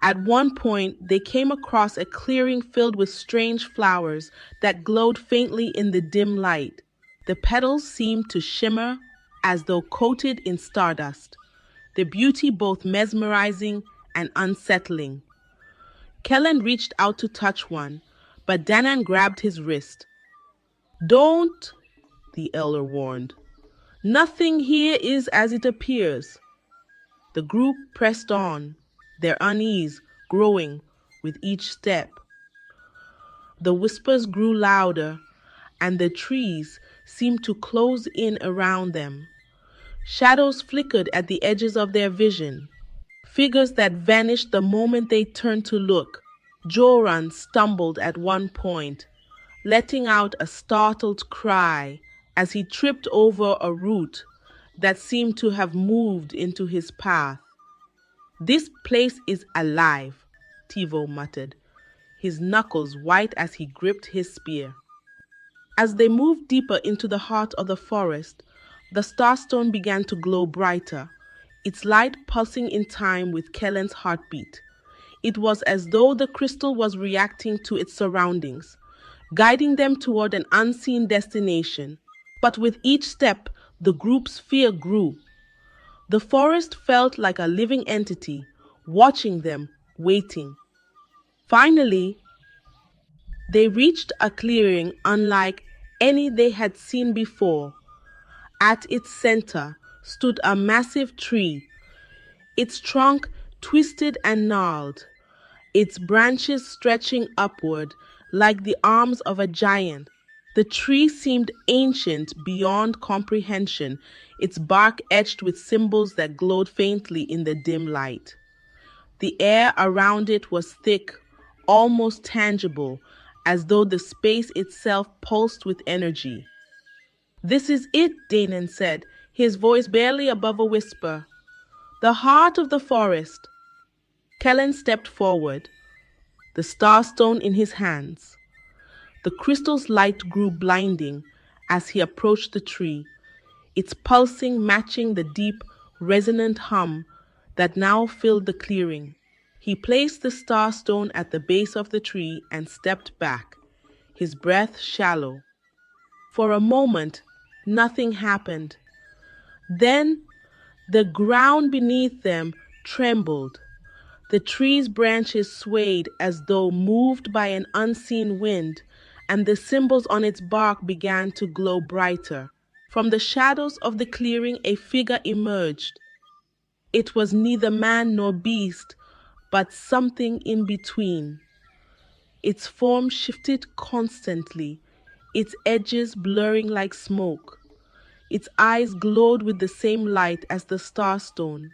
At one point, they came across a clearing filled with strange flowers that glowed faintly in the dim light. The petals seemed to shimmer as though coated in stardust, the beauty both mesmerizing and unsettling. Kellan reached out to touch one, but Danan grabbed his wrist. Don't, the elder warned. Nothing here is as it appears. The group pressed on, their unease growing with each step. The whispers grew louder, and the trees seemed to close in around them. Shadows flickered at the edges of their vision, figures that vanished the moment they turned to look. Joran stumbled at one point, letting out a startled cry as he tripped over a root that seemed to have moved into his path. This place is alive, Tivo muttered, his knuckles white as he gripped his spear. As they moved deeper into the heart of the forest, the Starstone began to glow brighter, its light pulsing in time with Kellan's heartbeat. It was as though the crystal was reacting to its surroundings, guiding them toward an unseen destination. But with each step, the group's fear grew. The forest felt like a living entity, watching them, waiting. Finally, they reached a clearing unlike any they had seen before. At its center stood a massive tree, its trunk twisted and gnarled, its branches stretching upward like the arms of a giant. The tree seemed ancient beyond comprehension, its bark etched with symbols that glowed faintly in the dim light. The air around it was thick, almost tangible, as though the space itself pulsed with energy. This is it, Danon said, his voice barely above a whisper. The heart of the forest. Kellan stepped forward, the Starstone in his hands. The crystal's light grew blinding as he approached the tree, its pulsing matching the deep, resonant hum that now filled the clearing. He placed the Starstone at the base of the tree and stepped back, his breath shallow. For a moment, nothing happened. Then, the ground beneath them trembled. The tree's branches swayed as though moved by an unseen wind, and the symbols on its bark began to glow brighter. From the shadows of the clearing, a figure emerged. It was neither man nor beast, but something in between. Its form shifted constantly, its edges blurring like smoke. Its eyes glowed with the same light as the Starstone,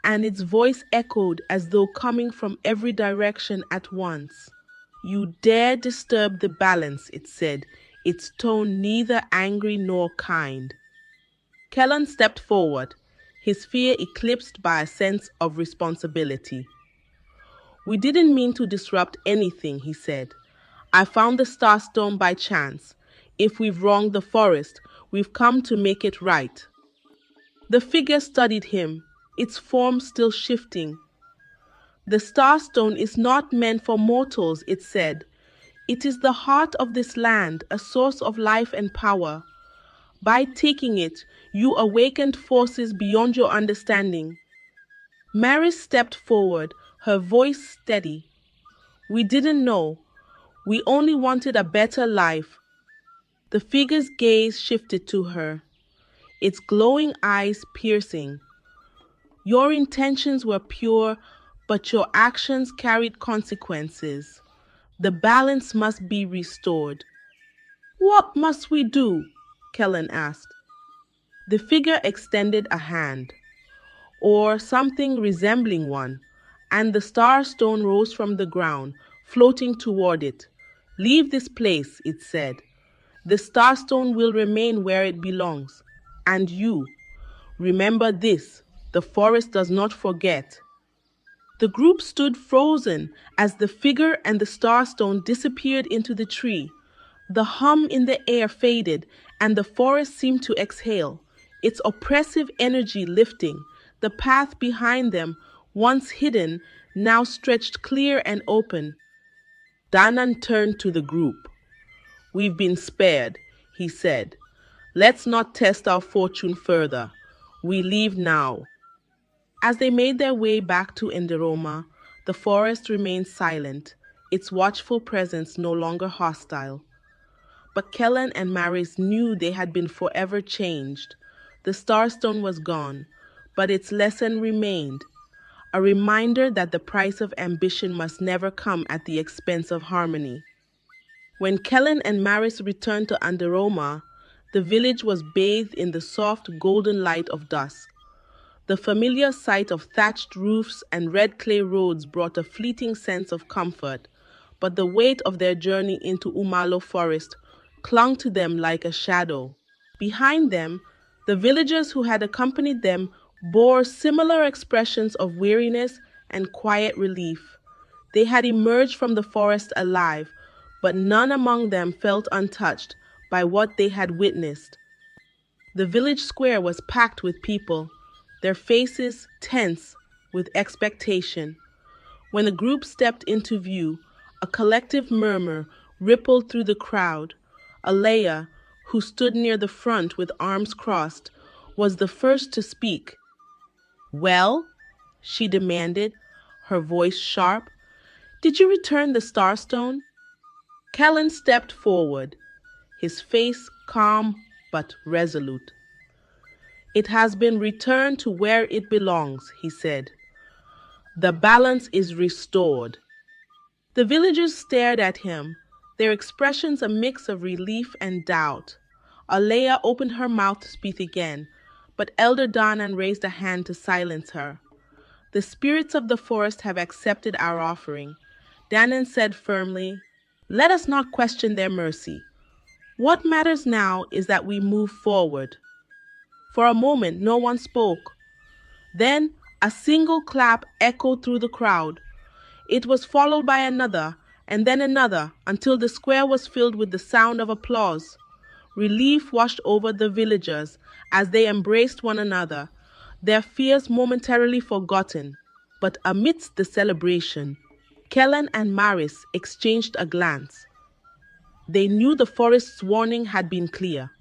and its voice echoed as though coming from every direction at once. You dare disturb the balance, it said, its tone neither angry nor kind. Kellan stepped forward, his fear eclipsed by a sense of responsibility. We didn't mean to disrupt anything, he said. I found the Starstone by chance. If we've wronged the forest, we've come to make it right. The figure studied him, its form still shifting. The Starstone is not meant for mortals, it said. It is the heart of this land, a source of life and power. By taking it, you awakened forces beyond your understanding. Maris stepped forward, her voice steady. We didn't know. We only wanted a better life. The figure's gaze shifted to her, its glowing eyes piercing. Your intentions were pure, but your actions carried consequences. The balance must be restored. What must we do? Kellan asked. The figure extended a hand, or something resembling one, and the Starstone rose from the ground, floating toward it. Leave this place, it said. The Starstone will remain where it belongs. And you, remember this, the forest does not forget. The group stood frozen as the figure and the Starstone disappeared into the tree. The hum in the air faded, and the forest seemed to exhale, its oppressive energy lifting, The path behind them, once hidden, now stretched clear and open. Danan turned to the group. "We've been spared," he said. "Let's not test our fortune further. We leave now." As they made their way back to Nderoma, the forest remained silent, its watchful presence no longer hostile. But Kellan and Maris knew they had been forever changed. The Starstone was gone, but its lesson remained, a reminder that the price of ambition must never come at the expense of harmony. When Kellan and Maris returned to Nderoma, the village was bathed in the soft golden light of dusk. The familiar sight of thatched roofs and red clay roads brought a fleeting sense of comfort, but the weight of their journey into Umalo Forest clung to them like a shadow. Behind them, the villagers who had accompanied them bore similar expressions of weariness and quiet relief. They had emerged from the forest alive, but none among them felt untouched by what they had witnessed. The village square was packed with people, their faces tense with expectation. When the group stepped into view, a collective murmur rippled through the crowd. Alea, who stood near the front with arms crossed, was the first to speak. "Well?" she demanded, her voice sharp. "Did you return the Starstone?" Kellan stepped forward, his face calm but resolute. "It has been returned to where it belongs," he said. "The balance is restored." The villagers stared at him, their expressions a mix of relief and doubt. Alea opened her mouth to speak again, but Elder Danan raised a hand to silence her. "The spirits of the forest have accepted our offering," Danan said firmly. "Let us not question their mercy. What matters now is that we move forward." For a moment, no one spoke. Then a single clap echoed through the crowd. It was followed by another, and then another, until the square was filled with the sound of applause. Relief washed over the villagers as they embraced one another, their fears momentarily forgotten. But amidst the celebration, Kellan and Maris exchanged a glance. They knew the forest's warning had been clear.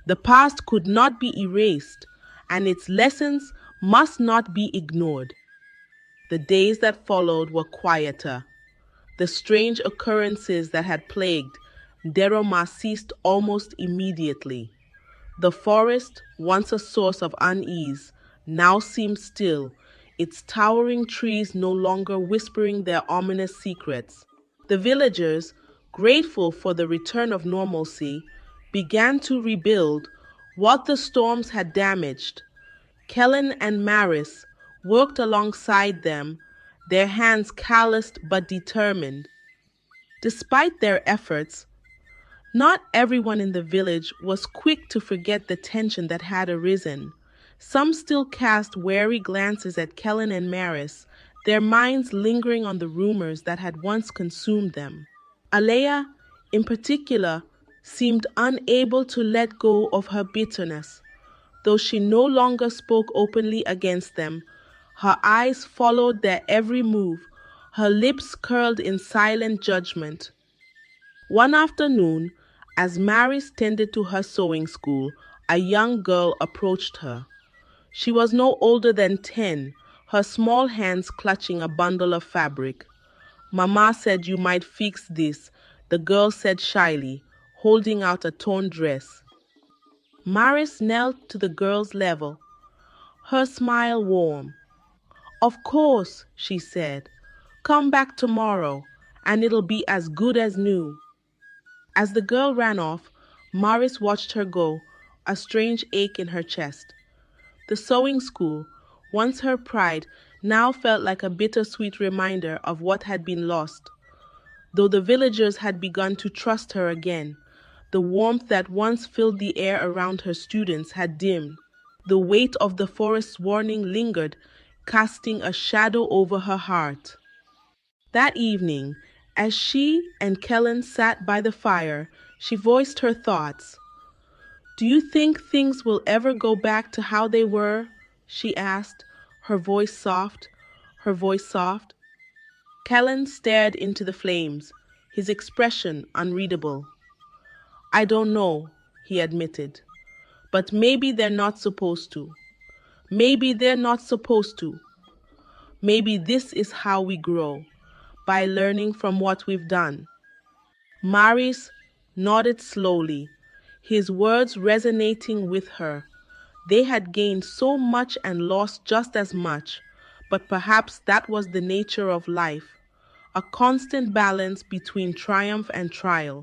The past could not be erased, and its lessons must not be ignored. The days that followed were quieter. The strange occurrences that had plagued Nderoma ceased almost immediately. The forest, once a source of unease, now seemed still, its towering trees no longer whispering their ominous secrets. The villagers, grateful for the return of normalcy, began to rebuild what the storms had damaged. Kellan and Maris worked alongside them, their hands calloused but determined. Despite their efforts, not everyone in the village was quick to forget the tension that had arisen. Some still cast wary glances at Kellan and Maris, their minds lingering on the rumors that had once consumed them. Alea, in particular, seemed unable to let go of her bitterness. Though she no longer spoke openly against them, her eyes followed their every move, her lips curled in silent judgment. One afternoon, as Maris tended to her sewing school, a young girl approached her. She was no older than 10, her small hands clutching a bundle of fabric. "Mama said you might fix this," the girl said shyly, holding out a torn dress. Maris knelt to the girl's level, her smile warm. "Of course," she said. "Come back tomorrow, and it'll be as good as new." As the girl ran off, Maris watched her go, a strange ache in her chest. The sewing school, once her pride, now felt like a bittersweet reminder of what had been lost. Though the villagers had begun to trust her again, the warmth that once filled the air around her students had dimmed. The weight of the forest's warning lingered, casting a shadow over her heart. That evening, as she and Kellan sat by the fire, she voiced her thoughts. "Do you think things will ever go back to how they were?" she asked, her voice soft, her voice soft. Kellan stared into the flames, his expression unreadable. I don't know, he admitted, but maybe they're not supposed to. Maybe they're not supposed to. Maybe this is how we grow, by learning from what we've done. Maris nodded slowly, his words resonating with her. They had gained so much and lost just as much, but perhaps that was the nature of life, a constant balance between triumph and trial.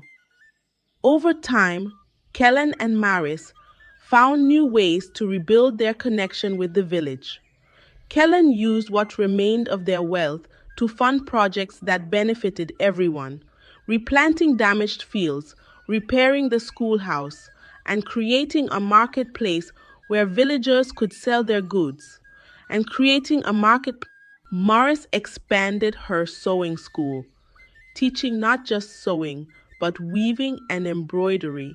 Over time, Kellan and Maris found new ways to rebuild their connection with the village. Kellan used what remained of their wealth to fund projects that benefited everyone, replanting damaged fields, repairing the schoolhouse, and creating a marketplace where villagers could sell their goods. And creating a market, Morris expanded her sewing school, teaching not just sewing, but weaving and embroidery,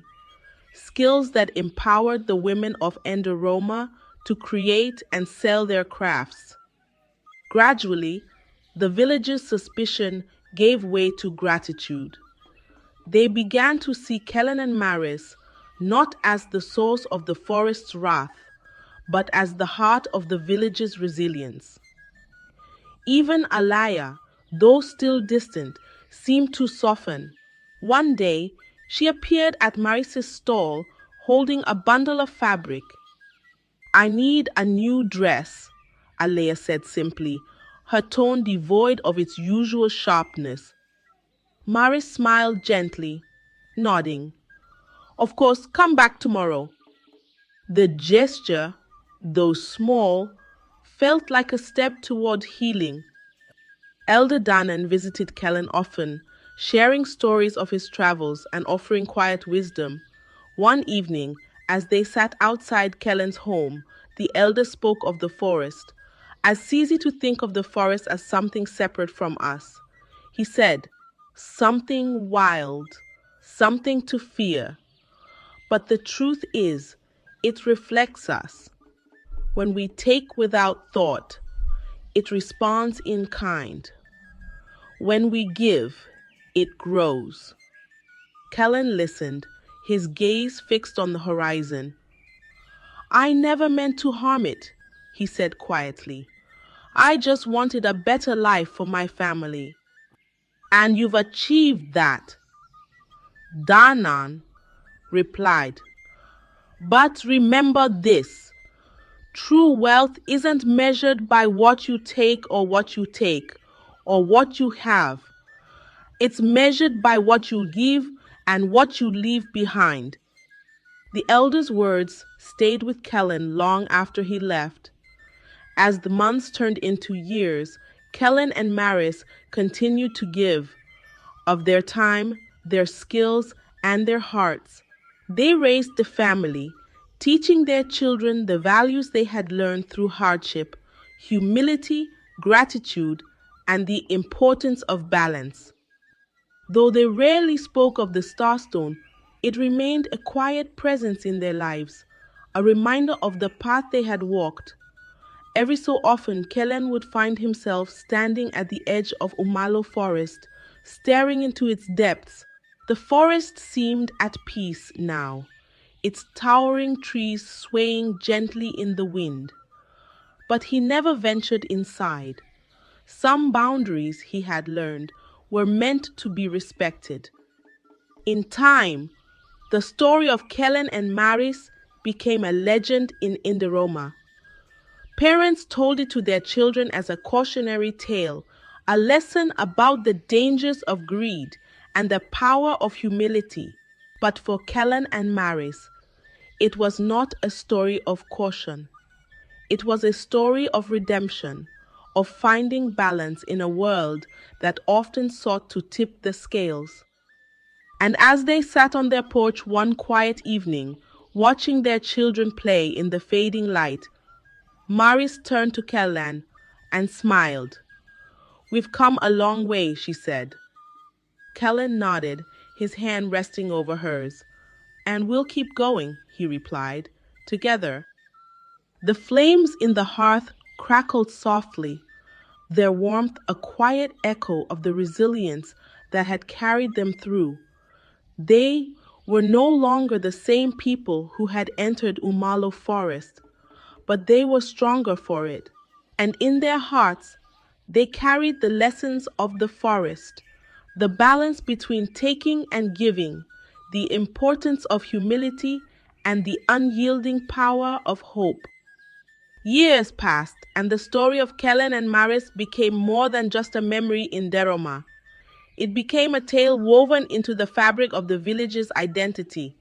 skills that empowered the women of Nderoma to create and sell their crafts. Gradually, the village's suspicion gave way to gratitude. They began to see Kellan and Maris not as the source of the forest's wrath, but as the heart of the village's resilience. Even Alaya, though still distant, seemed to soften. One day, she appeared at Maris's stall holding a bundle of fabric. I need a new dress, Alaya said simply, her tone devoid of its usual sharpness. Maris smiled gently, nodding. Of course, come back tomorrow. The gesture, though small, felt like a step toward healing. Elder Danan visited Kellan often, sharing stories of his travels and offering quiet wisdom. One evening, as they sat outside Kellan's home, the elder spoke of the forest. It's easy to think of the forest as something separate from us. He said, something wild, something to fear. But the truth is, it reflects us. When we take without thought, it responds in kind. When we give, it grows. Kellan listened, his gaze fixed on the horizon. I never meant to harm it, he said quietly. I just wanted a better life for my family. And you've achieved that, Danan replied. But remember this. True wealth isn't measured by what you take or what you have. It's measured by what you give and what you leave behind. The elder's words stayed with Kellan long after he left. As the months turned into years, Kellan and Maris continued to give of their time, their skills, and their hearts. They raised the family, teaching their children the values they had learned through hardship, humility, gratitude, and the importance of balance. Though they rarely spoke of the Starstone, it remained a quiet presence in their lives, a reminder of the path they had walked. Every so often, Kellan would find himself standing at the edge of Umalo Forest, staring into its depths. The forest seemed at peace now, its towering trees swaying gently in the wind. But he never ventured inside. Some boundaries, he had learned, were meant to be respected. In time, the story of Kellan and Maris became a legend in Nderoma. Parents told it to their children as a cautionary tale, a lesson about the dangers of greed and the power of humility. But for Kellan and Maris, it was not a story of caution. It was a story of redemption, of finding balance in a world that often sought to tip the scales. And as they sat on their porch one quiet evening, watching their children play in the fading light, Maris turned to Kellan and smiled. We've come a long way, she said. Kellan nodded, his hand resting over hers. And we'll keep going, he replied, together. The flames in the hearth crackled softly, their warmth a quiet echo of the resilience that had carried them through. They were no longer the same people who had entered Umalo Forest, but they were stronger for it, and in their hearts they carried the lessons of the forest, the balance between taking and giving, the importance of humility, and the unyielding power of hope. Years passed, and the story of Kellan and Maris became more than just a memory in Nderoma. It became a tale woven into the fabric of the village's identity.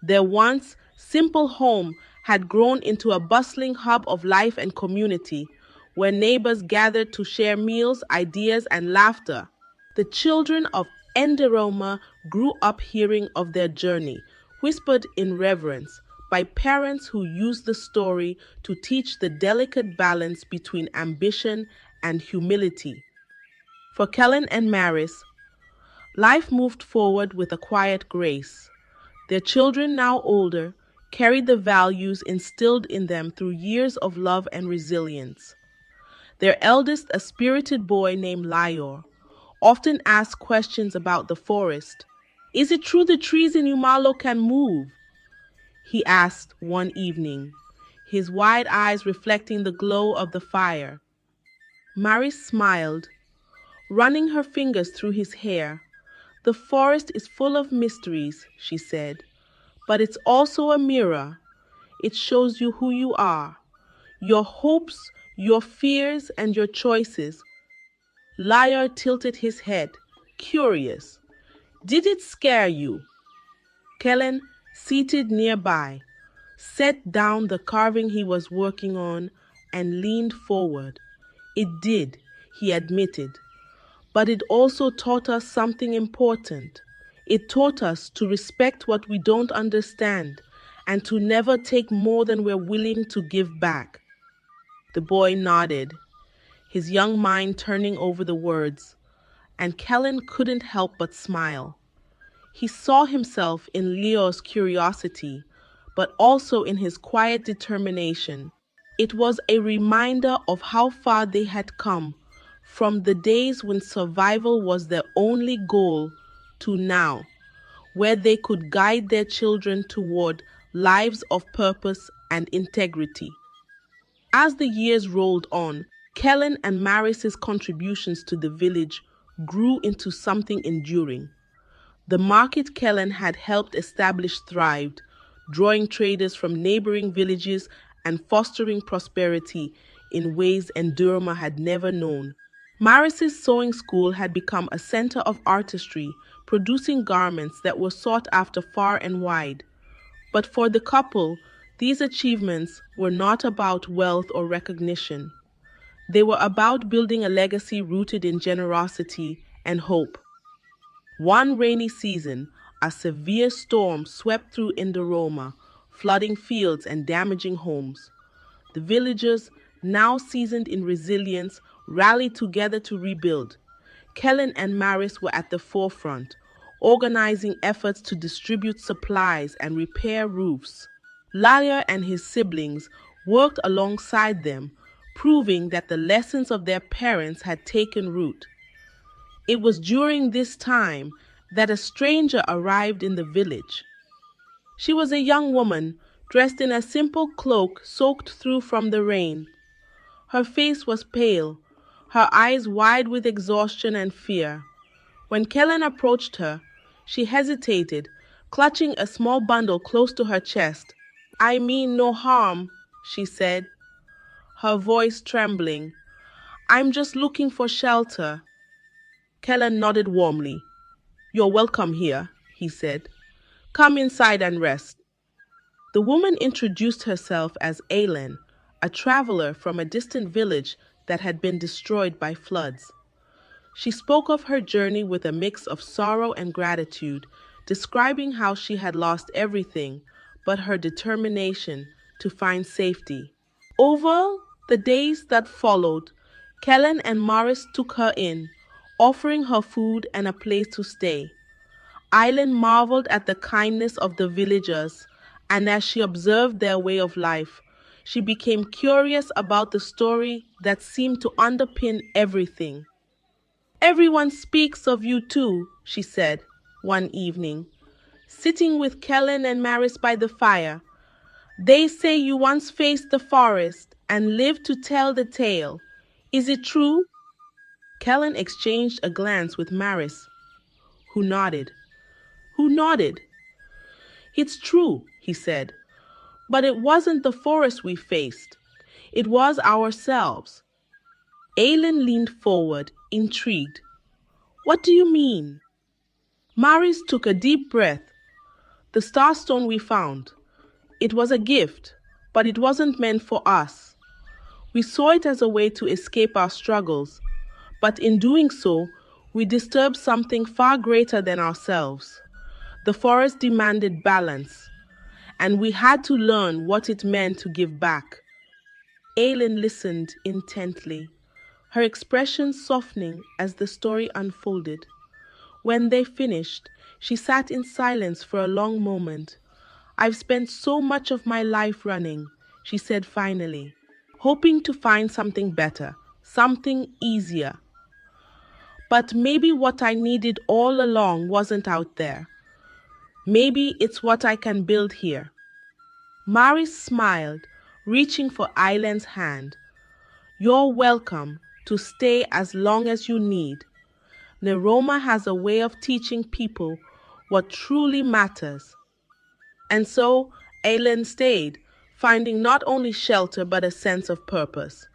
Their once simple home had grown into a bustling hub of life and community, where neighbors gathered to share meals, ideas, and laughter. The children of Nderoma grew up hearing of their journey, whispered in reverence, by parents who used the story to teach the delicate balance between ambition and humility. For Kellan and Maris, life moved forward with a quiet grace. Their children, now older, carried the values instilled in them through years of love and resilience. Their eldest, a spirited boy named Lior, often asked questions about the forest. Is it true the trees in Umalo can move? He asked one evening, his wide eyes reflecting the glow of the fire. Maris smiled, running her fingers through his hair. The forest is full of mysteries, she said, but it's also a mirror. It shows you who you are, your hopes, your fears, and your choices. Liar tilted his head, curious. Did it scare you? Kellan, seated nearby, set down the carving he was working on and leaned forward. It did, he admitted. But it also taught us something important. It taught us to respect what we don't understand and to never take more than we're willing to give back. The boy nodded, his young mind turning over the words, and Kellan couldn't help but smile. He saw himself in Leo's curiosity, but also in his quiet determination. It was a reminder of how far they had come, from the days when survival was their only goal to now, where they could guide their children toward lives of purpose and integrity. As the years rolled on, Kellan and Maris's contributions to the village grew into something enduring. The market Kellan had helped establish thrived, drawing traders from neighboring villages and fostering prosperity in ways Nderoma had never known. Maris's sewing school had become a center of artistry, producing garments that were sought after far and wide. But for the couple, these achievements were not about wealth or recognition. They were about building a legacy rooted in generosity and hope. One rainy season, a severe storm swept through Nderoma, flooding fields and damaging homes. The villagers, now seasoned in resilience, rallied together to rebuild. Kellan and Maris were at the forefront, organizing efforts to distribute supplies and repair roofs. Lalia and his siblings worked alongside them, proving that the lessons of their parents had taken root. It was during this time that a stranger arrived in the village. She was a young woman, dressed in a simple cloak soaked through from the rain. Her face was pale, her eyes wide with exhaustion and fear. When Kellan approached her, she hesitated, clutching a small bundle close to her chest. "I mean no harm," she said, her voice trembling. "I'm just looking for shelter." Kellan nodded warmly. "You're welcome here," he said. "Come inside and rest." The woman introduced herself as Aileen, a traveler from a distant village that had been destroyed by floods. She spoke of her journey with a mix of sorrow and gratitude, describing how she had lost everything but her determination to find safety. Over the days that followed, Kellan and Maris took her in, offering her food and a place to stay. Aileen marveled at the kindness of the villagers, and as she observed their way of life, she became curious about the story that seemed to underpin everything. Everyone speaks of you too, she said one evening, sitting with Kellan and Maris by the fire. They say you once faced the forest and lived to tell the tale. Is it true? Kellan exchanged a glance with Maris, who nodded. Who nodded? It's true, he said. But it wasn't the forest we faced. It was ourselves. Aelin leaned forward, intrigued. What do you mean? Maris took a deep breath. The Starstone we found. It was a gift, but it wasn't meant for us. We saw it as a way to escape our struggles, but in doing so, we disturbed something far greater than ourselves. The forest demanded balance, and we had to learn what it meant to give back. Aelin listened intently, her expression softening as the story unfolded. When they finished, she sat in silence for a long moment. I've spent so much of my life running, she said finally, hoping to find something better, something easier. But maybe what I needed all along wasn't out there. Maybe it's what I can build here. Maris smiled, reaching for Ailen's hand. You're welcome to stay as long as you need. Nderoma has a way of teaching people what truly matters. And so Ailen stayed, finding not only shelter but a sense of purpose.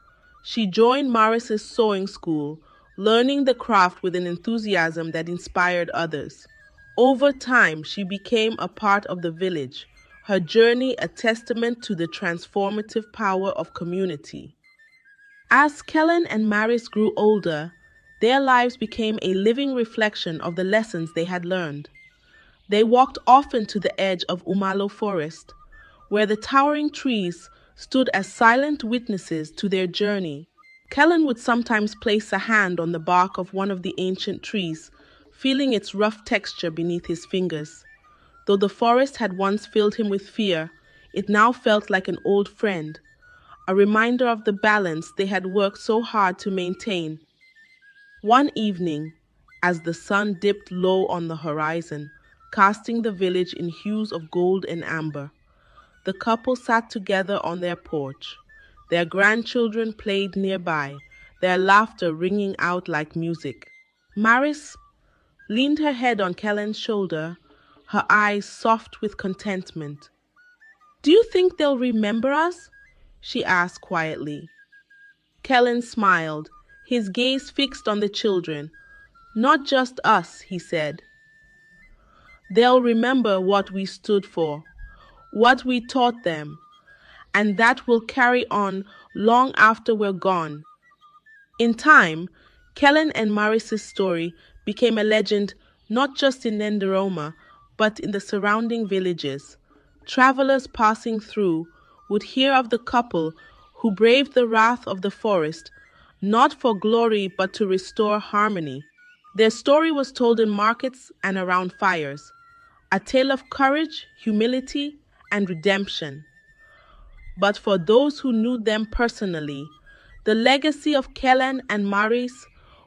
She joined Maris's sewing school, learning the craft with an enthusiasm that inspired others. Over time, she became a part of the village, her journey a testament to the transformative power of community. As Kellan and Maris grew older, their lives became a living reflection of the lessons they had learned. They walked often to the edge of Umalo Forest, where the towering trees stood as silent witnesses to their journey. Kellan would sometimes place a hand on the bark of one of the ancient trees, feeling its rough texture beneath his fingers. Though the forest had once filled him with fear, it now felt like an old friend, a reminder of the balance they had worked so hard to maintain. One evening, as the sun dipped low on the horizon, casting the village in hues of gold and amber, the couple sat together on their porch. Their grandchildren played nearby, their laughter ringing out like music. Maris leaned her head on Kellan's shoulder, her eyes soft with contentment. Do you think they'll remember us? She asked quietly. Kellan smiled, his gaze fixed on the children. Not just us, he said. They'll remember what we stood for, what we taught them, and that will carry on long after we're gone. In time, Kellan and Maris's story became a legend not just in Nderoma, but in the surrounding villages. Travelers passing through would hear of the couple who braved the wrath of the forest, not for glory but to restore harmony. Their story was told in markets and around fires, a tale of courage, humility, and redemption. But for those who knew them personally, the legacy of Kellan and Maris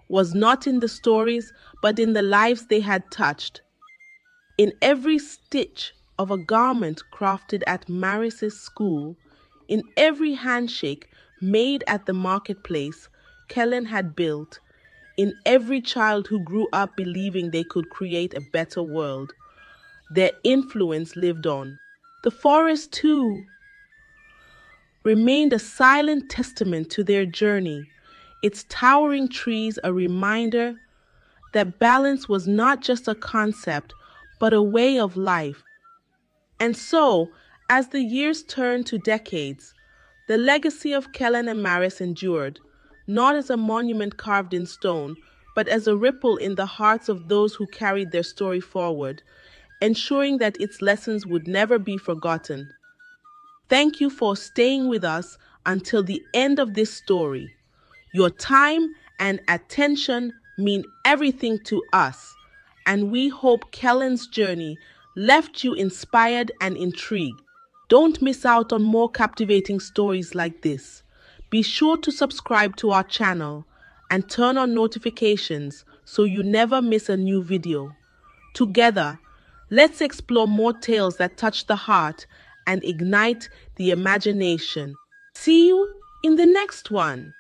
was not in the stories, but in the lives they had touched. In every stitch of a garment crafted at Maris's school, in every handshake made at the marketplace Kellan had built, in every child who grew up believing they could create a better world, their influence lived on. The forest, too, remained a silent testament to their journey, its towering trees a reminder that balance was not just a concept, but a way of life. And so, as the years turned to decades, the legacy of Kellan and Maris endured, not as a monument carved in stone, but as a ripple in the hearts of those who carried their story forward, ensuring that its lessons would never be forgotten. Thank you for staying with us until the end of this story. Your time and attention mean everything to us, and we hope Kellan's journey left you inspired and intrigued. Don't miss out on more captivating stories like this. Be sure to subscribe to our channel and turn on notifications so you never miss a new video. Together, let's explore more tales that touch the heart and ignite the imagination. See you in the next one.